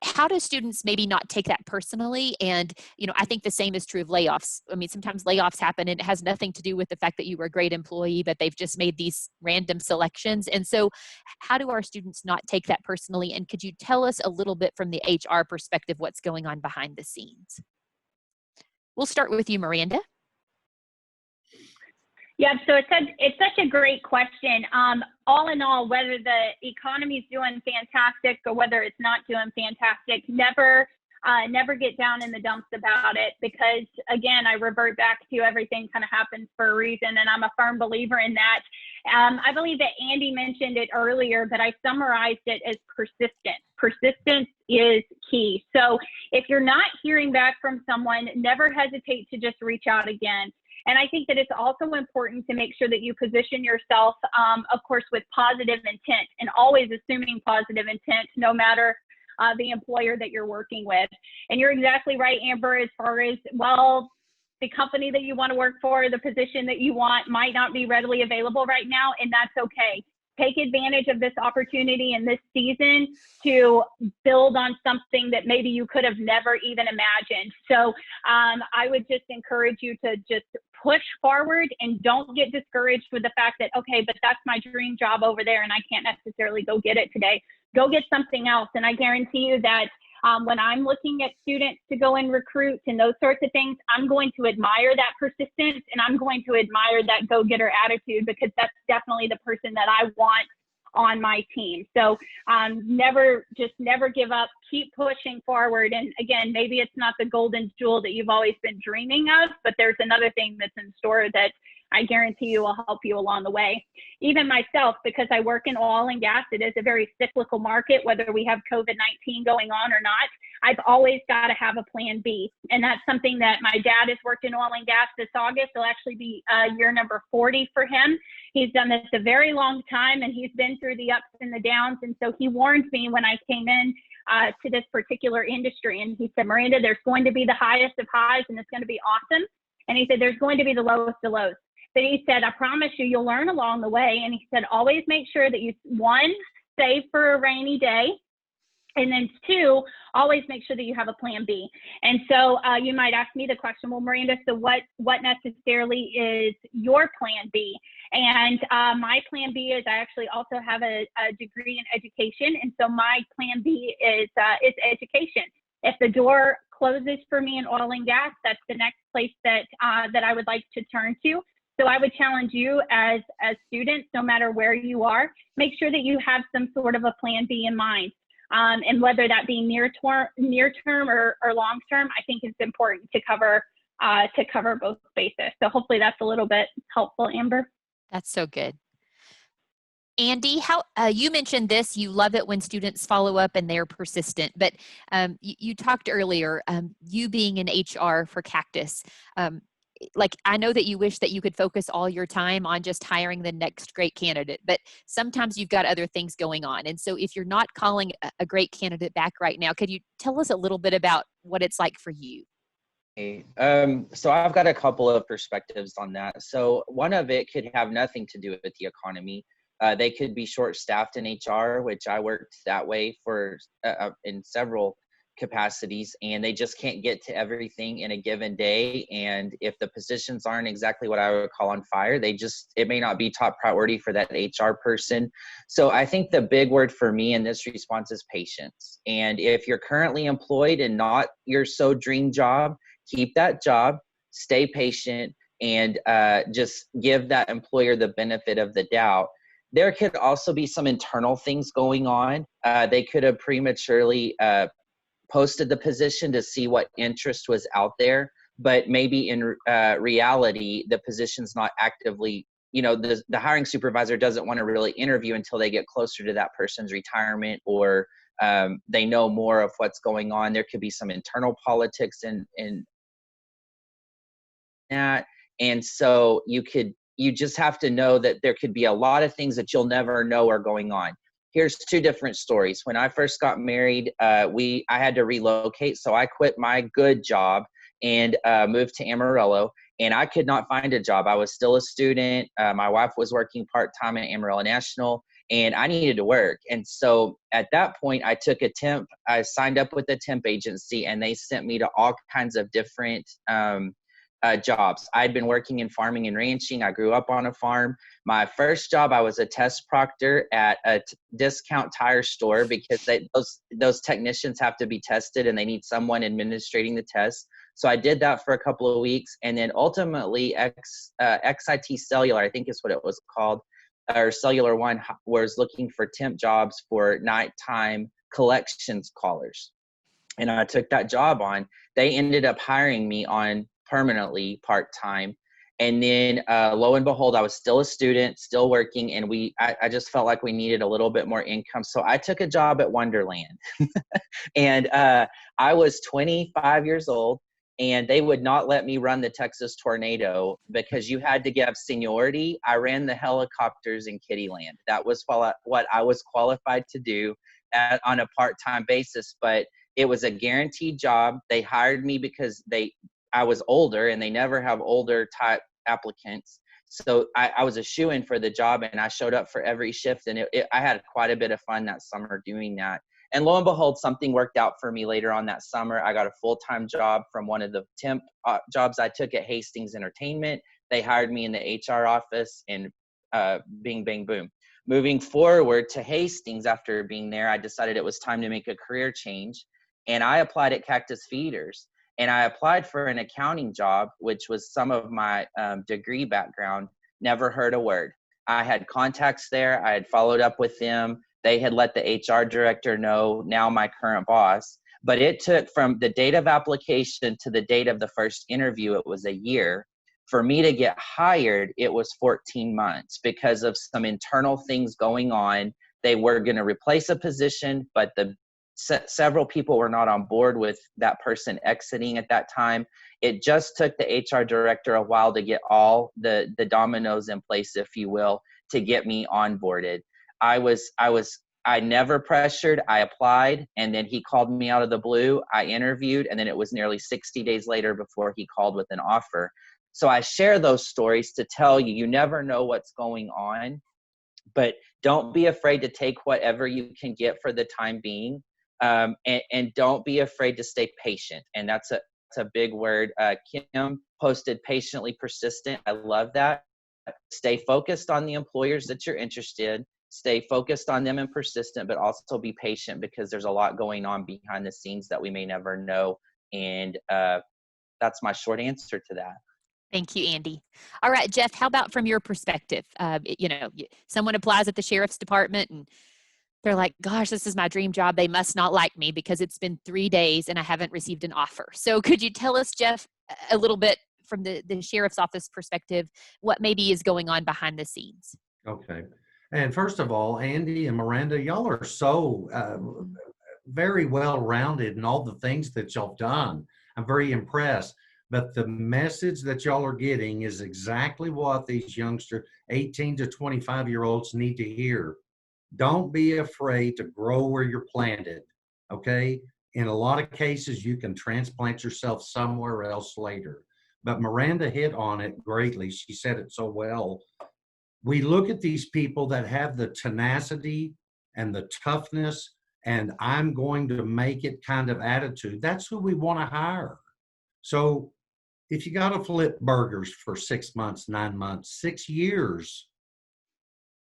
How do students maybe not take that personally? And, I think the same is true of layoffs. I mean, sometimes layoffs happen and it has nothing to do with the fact that you were a great employee, but they've just made these random selections. And so how do our students not take that personally? And could you tell us a little bit from the HR perspective, what's going on behind the scenes? We'll start with you, Miranda. Yeah, so it's such a great question. All in all, whether the economy is doing fantastic or whether it's not doing fantastic, never get down in the dumps about it, because again, I revert back to everything kind of happens for a reason, and I'm a firm believer in that. I believe that Andy mentioned it earlier, but I summarized it as persistence. Persistence is key. So if you're not hearing back from someone, never hesitate to just reach out again. And I think that it's also important to make sure that you position yourself, of course, with positive intent, and always assuming positive intent, no matter the employer that you're working with. And you're exactly right, Amber, as far as, well, the company that you want to work for, the position that you want might not be readily available right now, and that's okay. Take advantage of this opportunity in this season to build on something that maybe you could have never even imagined. So I would just encourage you to just push forward and don't get discouraged with the fact that, okay, but that's my dream job over there and I can't necessarily go get it today. Go get something else. And I guarantee you that when I'm looking at students to go and recruit and those sorts of things, I'm going to admire that persistence and I'm going to admire that go-getter attitude, because that's definitely the person that I want on my team. So never give up, keep pushing forward. And again, maybe it's not the golden jewel that you've always been dreaming of, but there's another thing that's in store that I guarantee you will help you along the way. Even myself, because I work in oil and gas, it is a very cyclical market, whether we have COVID-19 going on or not. I've always got to have a plan B. And that's something that my dad has worked in oil and gas this August. It'll actually be year number 40 for him. He's done this a very long time and he's been through the ups and the downs. And so he warned me when I came in to this particular industry, and he said, Miranda, there's going to be the highest of highs and it's going to be awesome. And he said, there's going to be the lowest of lows. But he said, I promise you, you'll learn along the way. And he said, always make sure that you, one, save for a rainy day. And then two, always make sure that you have a plan B. And so you might ask me the question, well, Miranda, so what necessarily is your plan B? And my plan B is I actually also have a degree in education. And so my plan B is education. If the door closes for me in oil and gas, that's the next place that I would like to turn to. So I would challenge you as students, no matter where you are, make sure that you have some sort of a plan B in mind. And whether that be near term or long term, I think it's important to cover both bases. So hopefully that's a little bit helpful, Amber. That's so good. Andy, how you mentioned this, you love it when students follow up and they're persistent, but you talked earlier, you being in HR for Cactus, like, I know that you wish that you could focus all your time on just hiring the next great candidate, but sometimes you've got other things going on. And so if you're not calling a great candidate back right now, could you tell us a little bit about what it's like for you? Okay. So I've got a couple of perspectives on that. So one of it could have nothing to do with the economy. They could be short-staffed in HR, which I worked that way for in several capacities, and they just can't get to everything in a given day. And if the positions aren't exactly what I would call on fire, it may not be top priority for that HR person. So I think the big word for me in this response is patience. And if you're currently employed and not your dream job, keep that job, stay patient, and just give that employer the benefit of the doubt. There could also be some internal things going on. They could have prematurely posted the position to see what interest was out there, but maybe in reality, the position's not actively, the hiring supervisor doesn't want to really interview until they get closer to that person's retirement, or they know more of what's going on. There could be some internal politics in that. And so you just have to know that there could be a lot of things that you'll never know are going on. Here's two different stories. When I first got married, I had to relocate. So I quit my good job and moved to Amarillo, and I could not find a job. I was still a student. My wife was working part-time at Amarillo National, and I needed to work. And so at that point, I took a temp. I signed up with a temp agency, and they sent me to all kinds of different jobs. I'd been working in farming and ranching. I grew up on a farm. My first job, I was a test proctor at a discount tire store, because those technicians have to be tested and they need someone administrating the test. So I did that for a couple of weeks, and then ultimately XIT Cellular, I think is what it was called, or Cellular One, was looking for temp jobs for nighttime collections callers. And I took that job on. They ended up hiring me on permanently part-time. And then lo and behold, I was still a student, still working, and I just felt like we needed a little bit more income. So I took a job at Wonderland. And I was 25 years old, and they would not let me run the Texas Tornado because you had to give seniority. I ran the helicopters in Kittyland. That was what I was qualified to do on a part-time basis, but it was a guaranteed job. They hired me because I was older, and they never have older type applicants. So I was a shoo-in for the job, and I showed up for every shift, and I had quite a bit of fun that summer doing that. And lo and behold, something worked out for me later on that summer. I got a full-time job from one of the temp jobs I took at Hastings Entertainment. They hired me in the HR office, and bing, bang, boom. Moving forward to Hastings after being there, I decided it was time to make a career change. And I applied at Cactus Feeders. And I applied for an accounting job, which was some of my degree background. Never heard a word. I had contacts there. I had followed up with them. They had let the HR director know, now my current boss. But it took from the date of application to the date of the first interview, it was a year. For me to get hired, it was 14 months because of some internal things going on. They were going to replace a position, but several people were not on board with that person exiting at that time. It just took the HR director a while to get all the dominoes in place, if you will, to get me onboarded. I never pressured. I applied, and then he called me out of the blue. I interviewed, and then it was nearly 60 days later before he called with an offer. So I share those stories to tell you, you never know what's going on, but don't be afraid to take whatever you can get for the time being. And don't be afraid to stay patient. And that's a big word. Kim posted patiently persistent. I love that. Stay focused on the employers that you're interested in. Stay focused on them and persistent, but also be patient because there's a lot going on behind the scenes that we may never know. And that's my short answer to that. Thank you, Andy. All right, Jeff, how about from your perspective? Someone applies at the sheriff's department and they're like, gosh, this is my dream job. They must not like me because it's been 3 days and I haven't received an offer. So could you tell us, Jeff, a little bit from the sheriff's office perspective, what maybe is going on behind the scenes? Okay. And first of all, Andy and Miranda, y'all are so very well-rounded in all the things that y'all done. I'm very impressed. But the message that y'all are getting is exactly what these youngsters, 18 to 25-year-olds need to hear. Don't be afraid to grow where you're planted, okay? In a lot of cases, you can transplant yourself somewhere else later. But Miranda hit on it greatly. She said it so well. We look at these people that have the tenacity and the toughness and I'm going to make it kind of attitude. That's who we want to hire. So if you got to flip burgers for 6 months, 9 months, 6 years,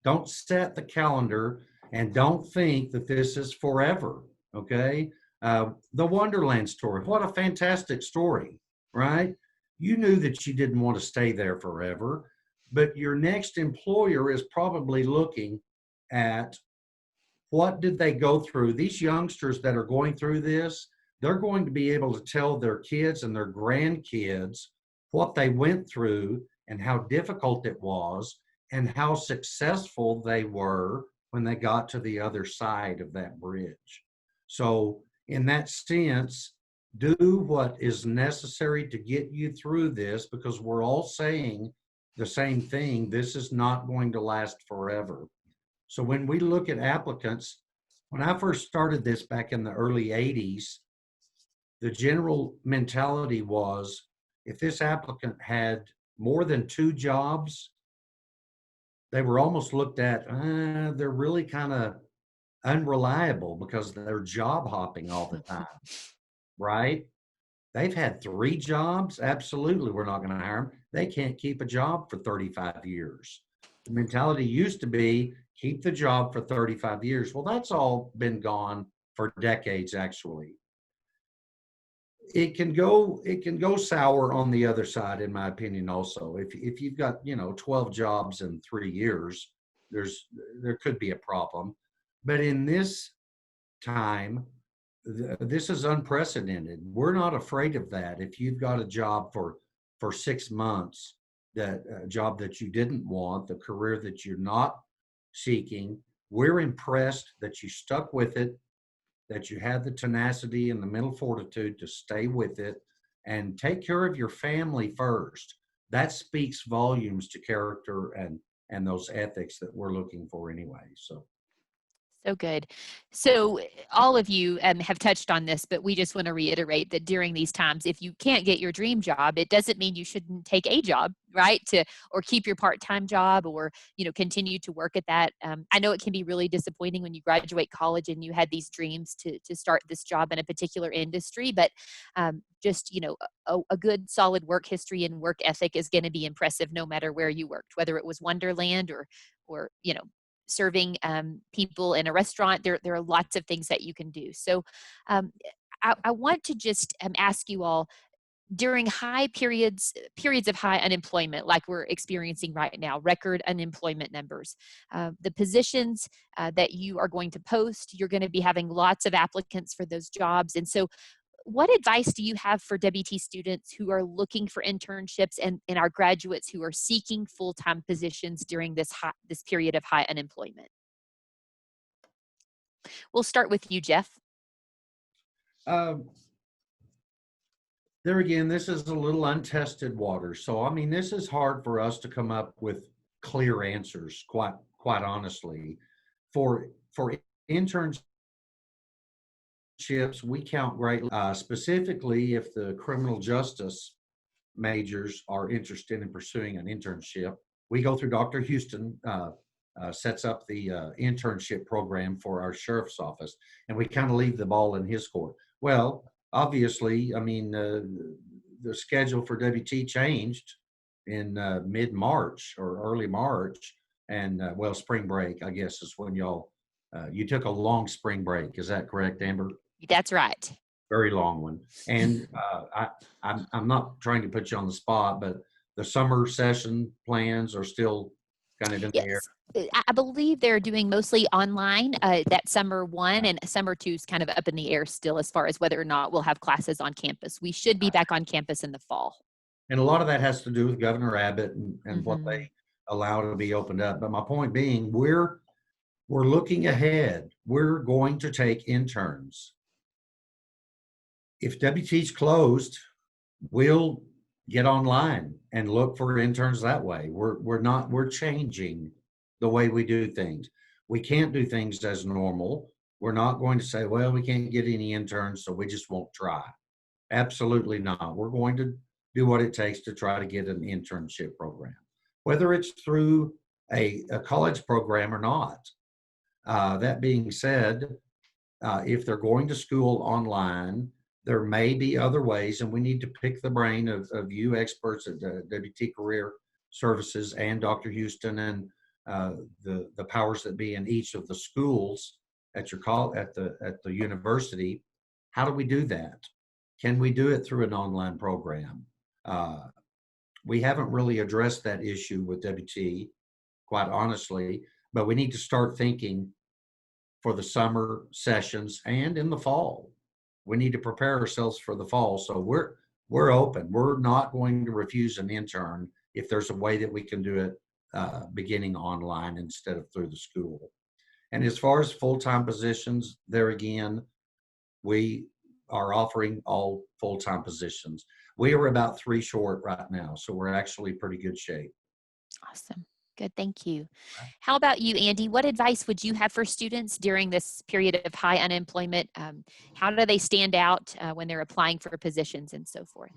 don't set the calendar and don't think that this is forever, okay? The Wonderland story, what a fantastic story, right? You knew that you didn't want to stay there forever, but your next employer is probably looking at what did they go through. These youngsters that are going through this, they're going to be able to tell their kids and their grandkids what they went through and how difficult it was and how successful they were when they got to the other side of that bridge. So in that sense, do what is necessary to get you through this because we're all saying the same thing. This is not going to last forever. So when we look at applicants, when I first started this back in the early 80s, the general mentality was if this applicant had more than 2 jobs, they were almost looked at, they're really kind of unreliable because they're job hopping all the time, right? They've had 3 jobs. Absolutely, we're not going to hire them. They can't keep a job for 35 years. The mentality used to be keep the job for 35 years. Well, that's all been gone for decades, actually. It can go sour on the other side, in my opinion, also. If you've got, 12 jobs in 3 years, there could be a problem. But in this time, this is unprecedented. We're not afraid of that. If you've got a job for 6 months, that job that you didn't want, the career that you're not seeking, we're impressed that you stuck with it, that you had the tenacity and the mental fortitude to stay with it and take care of your family first. That speaks volumes to character and those ethics that we're looking for anyway. So So good. So all of you have touched on this, but we just want to reiterate that during these times, if you can't get your dream job, it doesn't mean you shouldn't take a job, right? Or keep your part-time job, or continue to work at that. I know it can be really disappointing when you graduate college and you had these dreams to start this job in a particular industry, but just a good solid work history and work ethic is going to be impressive no matter where you worked, whether it was Wonderland or serving people in a restaurant. There are lots of things that you can do. So I want to just ask you all, during periods of high unemployment, like we're experiencing right now, record unemployment numbers, the positions that you are going to post, you're going to be having lots of applicants for those jobs. And so what advice do you have for WT students who are looking for internships and our graduates who are seeking full-time positions during this period of high unemployment? We'll start with you, Jeff. There again, this is a little untested water. So, I mean, this is hard for us to come up with clear answers, quite honestly. For internships, we count greatly, specifically if the criminal justice majors are interested in pursuing an internship. We go through Dr. Hooten, sets up the internship program for our sheriff's office, and we kind of leave the ball in his court. Well, obviously, I mean, the schedule for WT changed in mid-March or early March, and well, spring break, I guess, is when y'all, you took a long spring break. Is that correct, Amber? That's right. Very long one. And I'm not trying to put you on the spot, but the summer session plans are still kind of in the air. I believe they're doing mostly online, that summer one, and summer two is kind of up in the air still as far as whether or not we'll have classes on campus. We should be back on campus in the fall. And a lot of that has to do with Governor Abbott and what they allow to be opened up. But my point being, we're looking ahead. We're going to take interns. If WT's closed, we'll get online and look for interns that way. We're changing the way we do things. We can't do things as normal. We're not going to say, well, we can't get any interns, so we just won't try. Absolutely not. We're going to do what it takes to try to get an internship program, whether it's through a college program or not. That being said, if they're going to school online, there may be other ways, and we need to pick the brain of you experts at WT Career Services and Dr. Hooten and the powers that be in each of the schools at your at the university. How do we do that? Can we do it through an online program? We haven't really addressed that issue with WT, quite honestly, but we need to start thinking for the summer sessions and in the fall. We need to prepare ourselves for the fall. So we're open. We're not going to refuse an intern if there's a way that we can do it beginning online instead of through the school. And as far as full-time positions, there again, we are offering all full-time positions. We are about 3 short right now, so we're actually pretty good shape. Awesome. Good. Thank you. How about you, Andy? What advice would you have for students during this period of high unemployment? How do they stand out when they're applying for positions and so forth?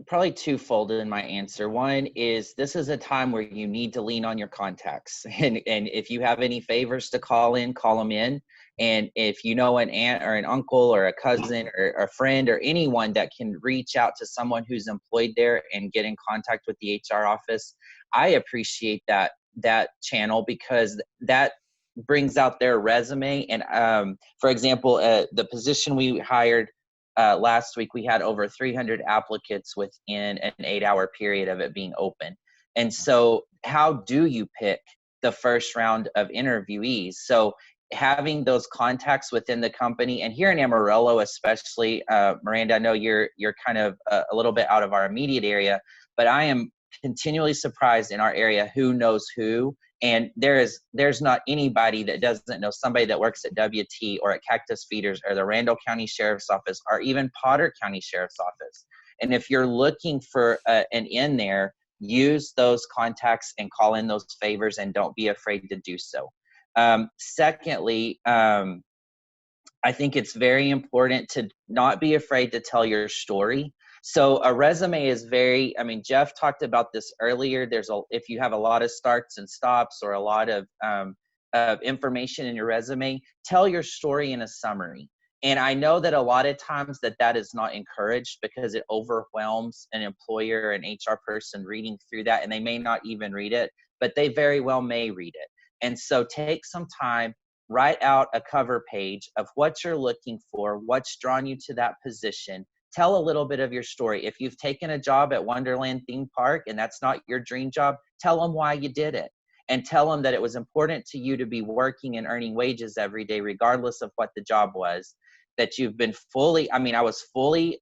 Probably twofold in my answer. One is this is a time where you need to lean on your contacts. And if you have any favors to call them in. And if you know an aunt or an uncle or a cousin or a friend or anyone that can reach out to someone who's employed there and get in contact with the HR office, I appreciate that channel, because that brings out their resume. And for example, the position we hired last week, we had over 300 applicants within an 8-hour period of it being open. And so how do you pick the first round of interviewees? So having those contacts within the company, and here in Amarillo especially, Miranda, I know you're kind of a little bit out of our immediate area, but I am continually surprised in our area who knows who. And there's not anybody that doesn't know somebody that works at WT or at Cactus Feeders or the Randall County Sheriff's Office or even Potter County Sheriff's Office. And if you're looking for an in there, use those contacts and call in those favors, and don't be afraid to do so. Secondly, I think it's very important to not be afraid to tell your story. So a resume is very, I mean, Jeff talked about this earlier. If you have a lot of starts and stops or a lot of information in your resume, tell your story in a summary. And I know that a lot of times that is not encouraged because it overwhelms an employer and HR person reading through that, and they may not even read it, but they very well may read it. And so take some time, write out a cover page of what you're looking for, what's drawn you to that position. Tell a little bit of your story. If you've taken a job at Wonderland Theme Park and that's not your dream job, tell them why you did it. And tell them that it was important to you to be working and earning wages every day, regardless of what the job was. That you've been I was fully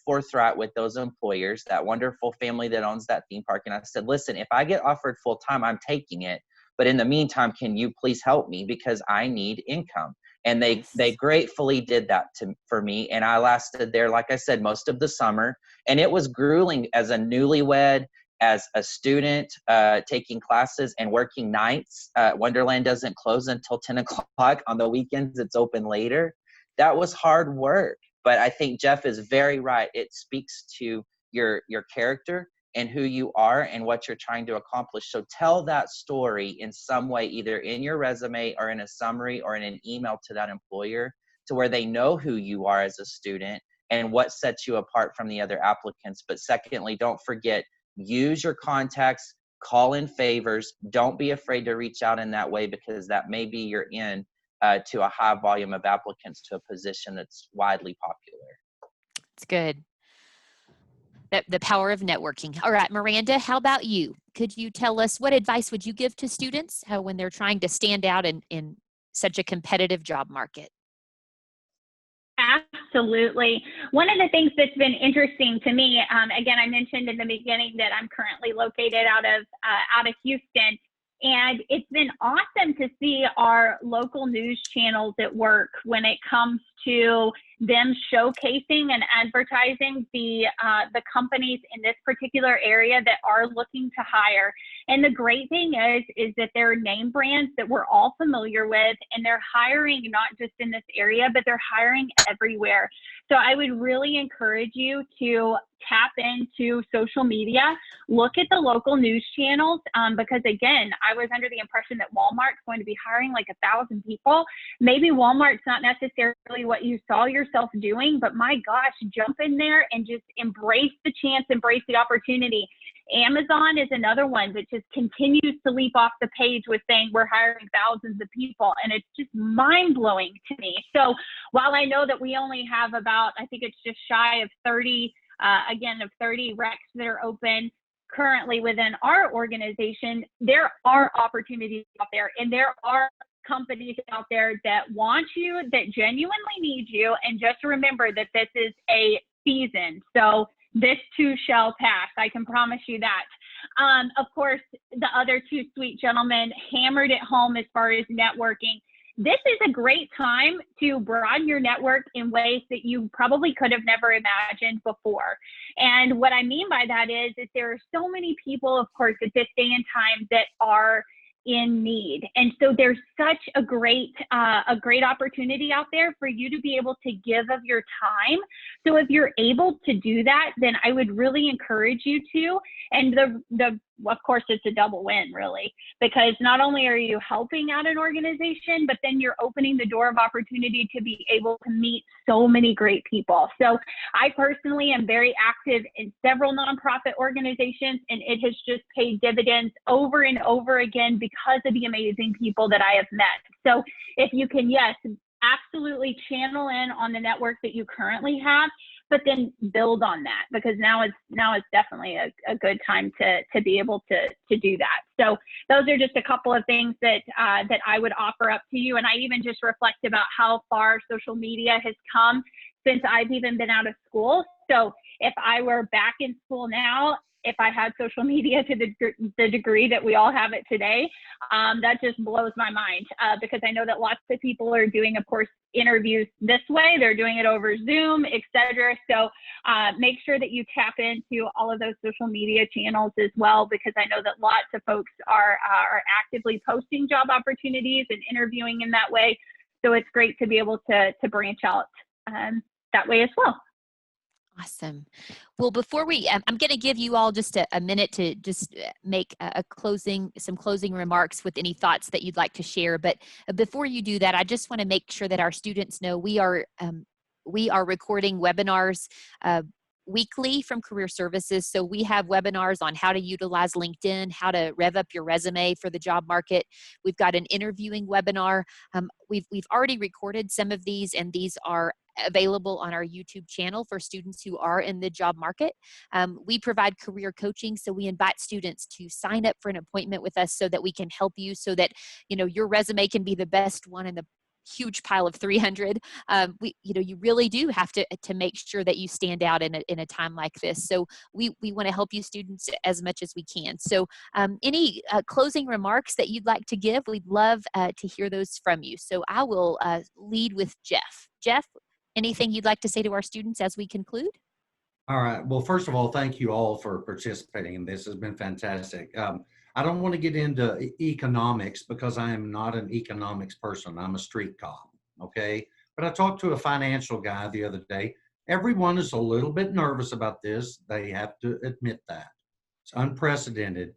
forthright with those employers, that wonderful family that owns that theme park. And I said, listen, if I get offered full time, I'm taking it. But in the meantime, can you please help me because I need income? And they gratefully did that for me. And I lasted there, like I said, most of the summer. And it was grueling as a newlywed, as a student, taking classes and working nights. Wonderland doesn't close until 10 o'clock. On the weekends, it's open later. That was hard work. But I think Jeff is very right. It speaks to your character and who you are and what you're trying to accomplish. So tell that story in some way, either in your resume or in a summary or in an email to that employer, to where they know who you are as a student and what sets you apart from the other applicants. But secondly, don't forget, use your contacts, call in favors. Don't be afraid to reach out in that way, because that may be your in to a high volume of applicants to a position that's widely popular. It's good. The power of networking. All right, Miranda, how about you? Could you tell us what advice would you give to students when they're trying to stand out in such a competitive job market? Absolutely. One of the things that's been interesting to me, again, I mentioned in the beginning that I'm currently located out of Houston, and it's been awesome to see our local news channels at work when it comes to them showcasing and advertising the companies in this particular area that are looking to hire. And the great thing is that they're name brands that we're all familiar with, and they're hiring not just in this area, but they're hiring everywhere. So I would really encourage you to tap into social media, look at the local news channels, because again, I was under the impression that Walmart's going to be hiring like 1,000 people. Maybe Walmart's not necessarily what you saw yourself doing, but my gosh, jump in there and just embrace the chance, embrace the opportunity. Amazon is another one that just continues to leap off the page with saying we're hiring thousands of people, and it's just mind-blowing to me. So while I know that we only have about, I think it's just shy of 30 recs that are open currently within our organization, there are opportunities out there, and there are companies out there that want you, that genuinely need you. And just remember that this is a season. So this too shall pass. I can promise you that. Of course, the other two sweet gentlemen hammered it home as far as networking. This is a great time to broaden your network in ways that you probably could have never imagined before. And what I mean by that is there are so many people, of course, at this day and time that are in need. And so there's such a great opportunity out there for you to be able to give of your time. So if you're able to do that, then I would really encourage you to. And of course, it's a double win, really, because not only are you helping out an organization, but then you're opening the door of opportunity to be able to meet so many great people. So I personally am very active in several nonprofit organizations, and it has just paid dividends over and over again because of the amazing people that I have met. So if you can, yes, absolutely channel in on the network that you currently have, but then build on that, because now it's definitely a good time to be able to do that. So those are just a couple of things that I would offer up to you. And I even just reflect about how far social media has come since I've even been out of school. So if I were back in school now, if I had social media to the degree that we all have it today. That just blows my mind because I know that lots of people are doing, of course, interviews this way. They're doing it over Zoom, etc. So make sure that you tap into all of those social media channels as well, because I know that lots of folks are actively posting job opportunities and interviewing in that way. So it's great to be able to branch out that way as well. Awesome. Well, before we, I'm going to give you all just a minute to just make some closing remarks with any thoughts that you'd like to share. But before you do that, I just want to make sure that our students know we are recording webinars weekly from Career Services. So we have webinars on how to utilize LinkedIn, how to rev up your resume for the job market. We've got an interviewing webinar. We've already recorded some of these, and these are available on our YouTube channel for students who are in the job market. We provide career coaching, so we invite students to sign up for an appointment with us so that we can help you, so that your resume can be the best one in the huge pile of 300. You really do have to make sure that you stand out in a time like this. So we want to help you students as much as we can. So any closing remarks that you'd like to give, we'd love to hear those from you. So I will lead with Jeff. Jeff, anything you'd like to say to our students as we conclude? All right. Well, first of all, thank you all for participating in this. Has been fantastic. I don't want to get into economics because I am not an economics person. I'm a street cop, okay? But I talked to a financial guy the other day. Everyone is a little bit nervous about this. They have to admit that. It's unprecedented.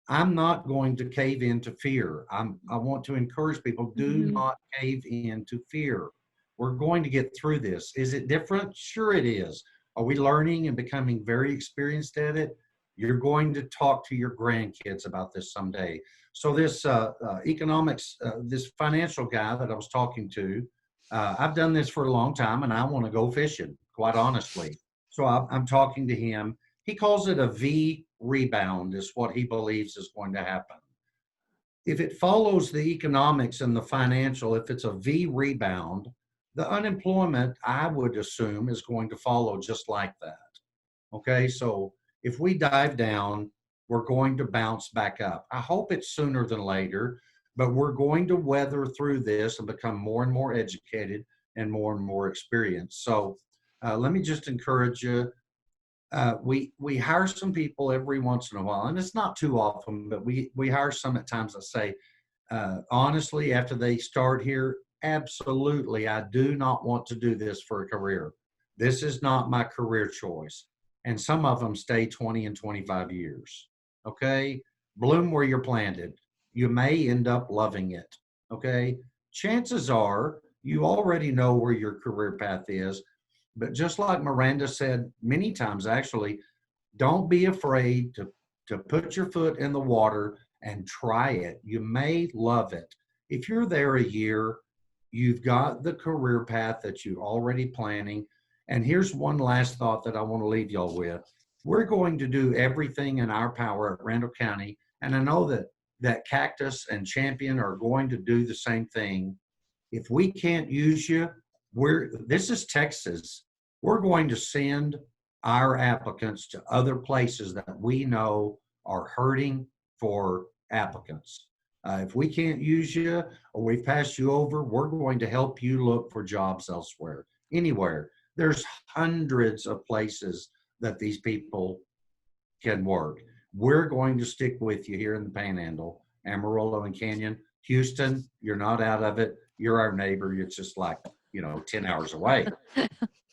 I'm not going to cave into fear. I want to encourage people, do not cave into fear. We're going to get through this. Is it different? Sure it is. Are we learning and becoming very experienced at it? You're going to talk to your grandkids about this someday. So this economics, this financial guy that I was talking to, I've done this for a long time and I want to go fishing, quite honestly. So I'm talking to him. He calls it a V rebound is what he believes is going to happen. If it follows the economics and the financial, if it's a V rebound, the unemployment, I would assume, is going to follow just like that. Okay, so if we dive down, we're going to bounce back up. I hope it's sooner than later, but we're going to weather through this and become more and more educated and more experienced. So let me just encourage you. We hire some people every once in a while, and it's not too often, but we hire some at times that say, honestly, after they start here, absolutely, I do not want to do this for a career. This is not my career choice. And some of them stay 20 and 25 years. Okay? Bloom where you're planted. You may end up loving it. Okay? Chances are you already know where your career path is. But just like Miranda said many times, actually, don't be afraid to put your foot in the water and try it. You may love it. If you're there a year, you've got the career path that you're already planning. And here's one last thought that I want to leave y'all with. We're going to do everything in our power at Randall County. And I know that Cactus and Champion are going to do the same thing. If we can't use you, this is Texas. We're going to send our applicants to other places that we know are hurting for applicants. If we can't use you or we've passed you over, we're going to help you look for jobs elsewhere, anywhere. There's hundreds of places that these people can work. We're going to stick with you here in the Panhandle, Amarillo and Canyon. Houston, you're not out of it. You're our neighbor. It's just like, 10 hours away.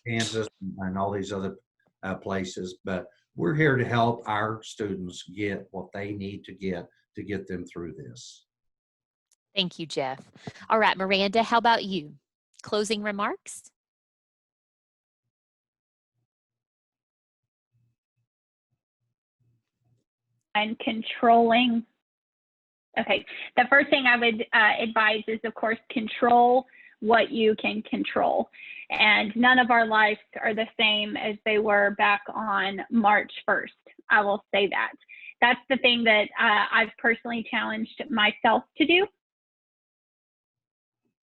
Kansas and all these other places. But we're here to help our students get what they need to get them through this. Thank you, Jeff. All right, Miranda, how about you? Closing remarks? And controlling. Okay, the first thing I would advise is, of course, control what you can control. And none of our lives are the same as they were back on March 1st. I will say that. That's the thing that I've personally challenged myself to do.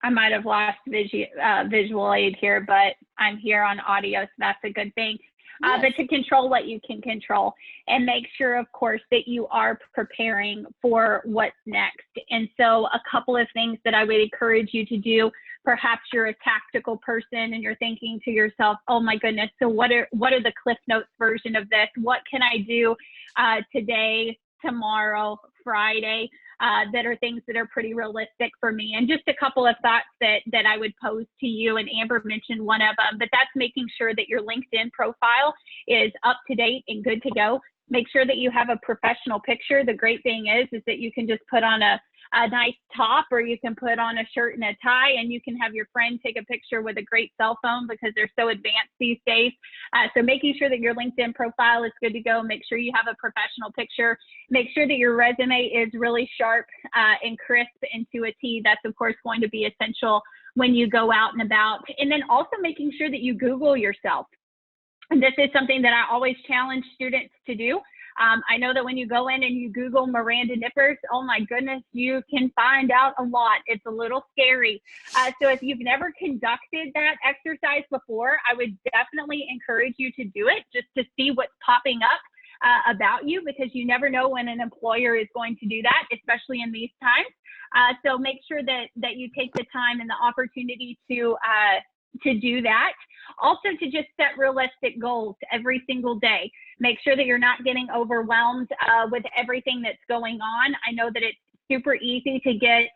I might have lost visual aid here, but I'm here on audio, so that's a good thing. but to control what you can control, and make sure, of course, that you are preparing for what's next. And so a couple of things that I would encourage you to do. Perhaps you're a tactical person and you're thinking to yourself, oh my goodness, so what are the Cliff Notes version of this? What can I do today, tomorrow, Friday, that are things that are pretty realistic for me? And just a couple of thoughts that I would pose to you, and Amber mentioned one of them, but that's making sure that your LinkedIn profile is up to date and good to go. Make sure that you have a professional picture. The great thing is that you can just put on a nice top, or you can put on a shirt and a tie, and you can have your friend take a picture with a great cell phone because they're so advanced these days. So making sure that your LinkedIn profile is good to go. Make sure you have a professional picture. Make sure that your resume is really sharp and crisp and to a T. That's, of course, going to be essential when you go out and about. And then also making sure that you Google yourself. And this is something that I always challenge students to do. I know that when you go in and you Google Miranda Knippers, oh my goodness, you can find out a lot. It's a little scary. So if you've never conducted that exercise before, I would definitely encourage you to do it just to see what's popping up about you, because you never know when an employer is going to do that, especially in these times. So make sure that you take the time and the opportunity to do that. Also, to just set realistic goals every single day. Make sure that you're not getting overwhelmed with everything that's going on. I know that it's super easy to get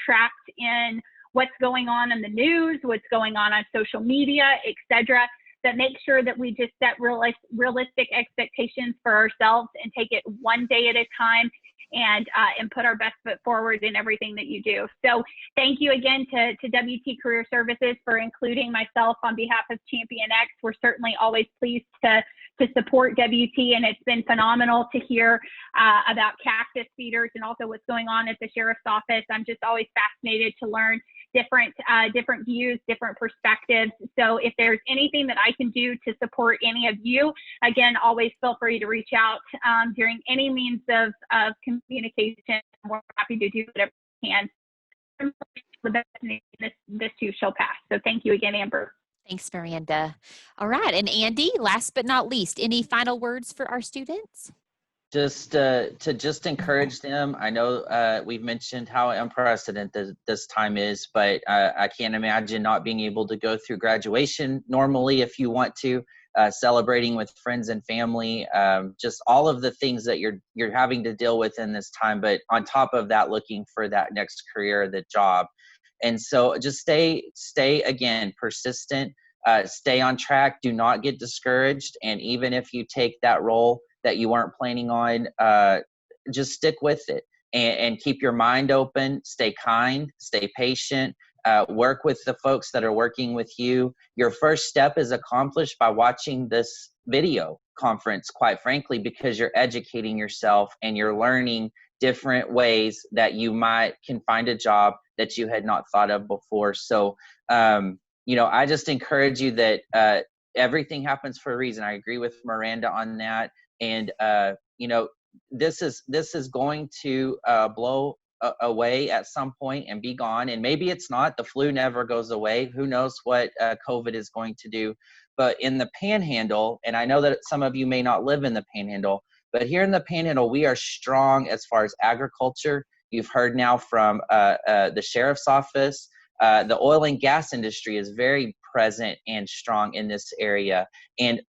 trapped in what's going on in the news, what's going on social media, etc. But make sure that we just set realistic expectations for ourselves and take it one day at a time, and put our best foot forward in everything that you do. So thank you again to WT Career Services for including myself on behalf of Champion X. We're certainly always pleased to support WT, and it's been phenomenal to hear about cactus feeders and also what's going on at the Sheriff's Office. I'm just always fascinated to learn different views, different perspectives. So if there's anything that I can do to support any of you, again, always feel free to reach out during any means of communication. We're happy to do whatever we can. This too shall pass. So thank you again, Amber. Thanks, Miranda. All right, and Andy, last but not least, any final words for our students? Just to encourage them. I know we've mentioned how unprecedented this time is, but I can't imagine not being able to go through graduation normally if you want to, celebrating with friends and family, just all of the things that you're having to deal with in this time. But on top of that, looking for that next career, the job. And so just stay again, persistent, stay on track, do not get discouraged. And even if you take that role that you weren't planning on, just stick with it and keep your mind open, stay kind, stay patient, work with the folks that are working with you. Your first step is accomplished by watching this video conference, quite frankly, because you're educating yourself and you're learning different ways that you can find a job that you had not thought of before. So, I just encourage you that everything happens for a reason. I agree with Miranda on that. And, this is going to blow away at some point and be gone. And maybe it's not. The flu never goes away. Who knows what COVID is going to do. But in the Panhandle, and I know that some of you may not live in the Panhandle, but here in the Panhandle, we are strong as far as agriculture. You've heard now from the Sheriff's Office. The oil and gas industry is very present and strong in this area. And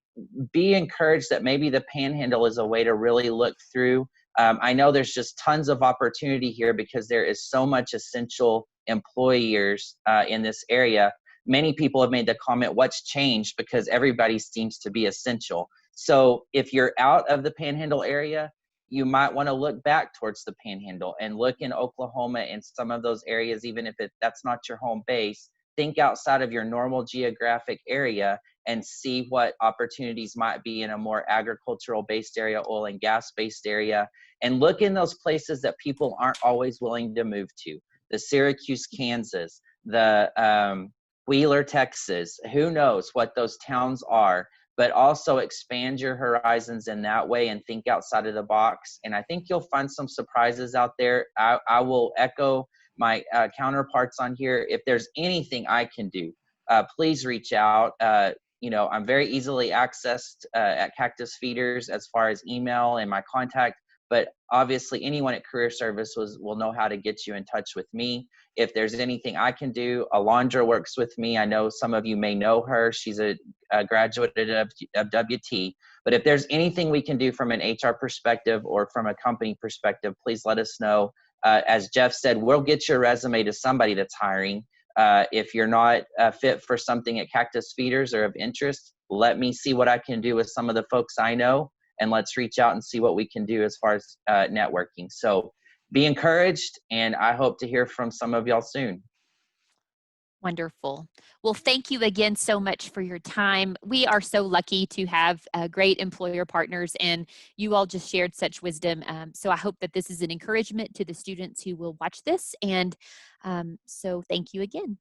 be encouraged that maybe the Panhandle is a way to really look through. I know there's just tons of opportunity here because there is so much essential employers in this area. Many people have made the comment, what's changed? Because everybody seems to be essential. So if you're out of the Panhandle area, you might want to look back towards the Panhandle and look in Oklahoma and some of those areas, even if that's not your home base. Think outside of your normal geographic area and see what opportunities might be in a more agricultural-based area, oil and gas-based area, and look in those places that people aren't always willing to move to. The Syracuse, Kansas, the Wheeler, Texas, who knows what those towns are, but also expand your horizons in that way and think outside of the box. And I think you'll find some surprises out there. I will echo my counterparts on here. If there's anything I can do, please reach out. you know, I'm very easily accessed at Cactus Feeders as far as email and my contact, but obviously anyone at Career Service will know how to get you in touch with me. If there's anything I can do, Alondra works with me. I know some of you may know her. She's a graduate of WT. But if there's anything we can do from an HR perspective or from a company perspective, please let us know. As Jeff said, we'll get your resume to somebody that's hiring. If you're not fit for something at Cactus Feeders or of interest, let me see what I can do with some of the folks I know, and let's reach out and see what we can do as far as networking. So be encouraged, and I hope to hear from some of y'all soon. Wonderful. Well, thank you again so much for your time. We are so lucky to have great employer partners, and you all just shared such wisdom. So I hope that this is an encouragement to the students who will watch this. And so thank you again.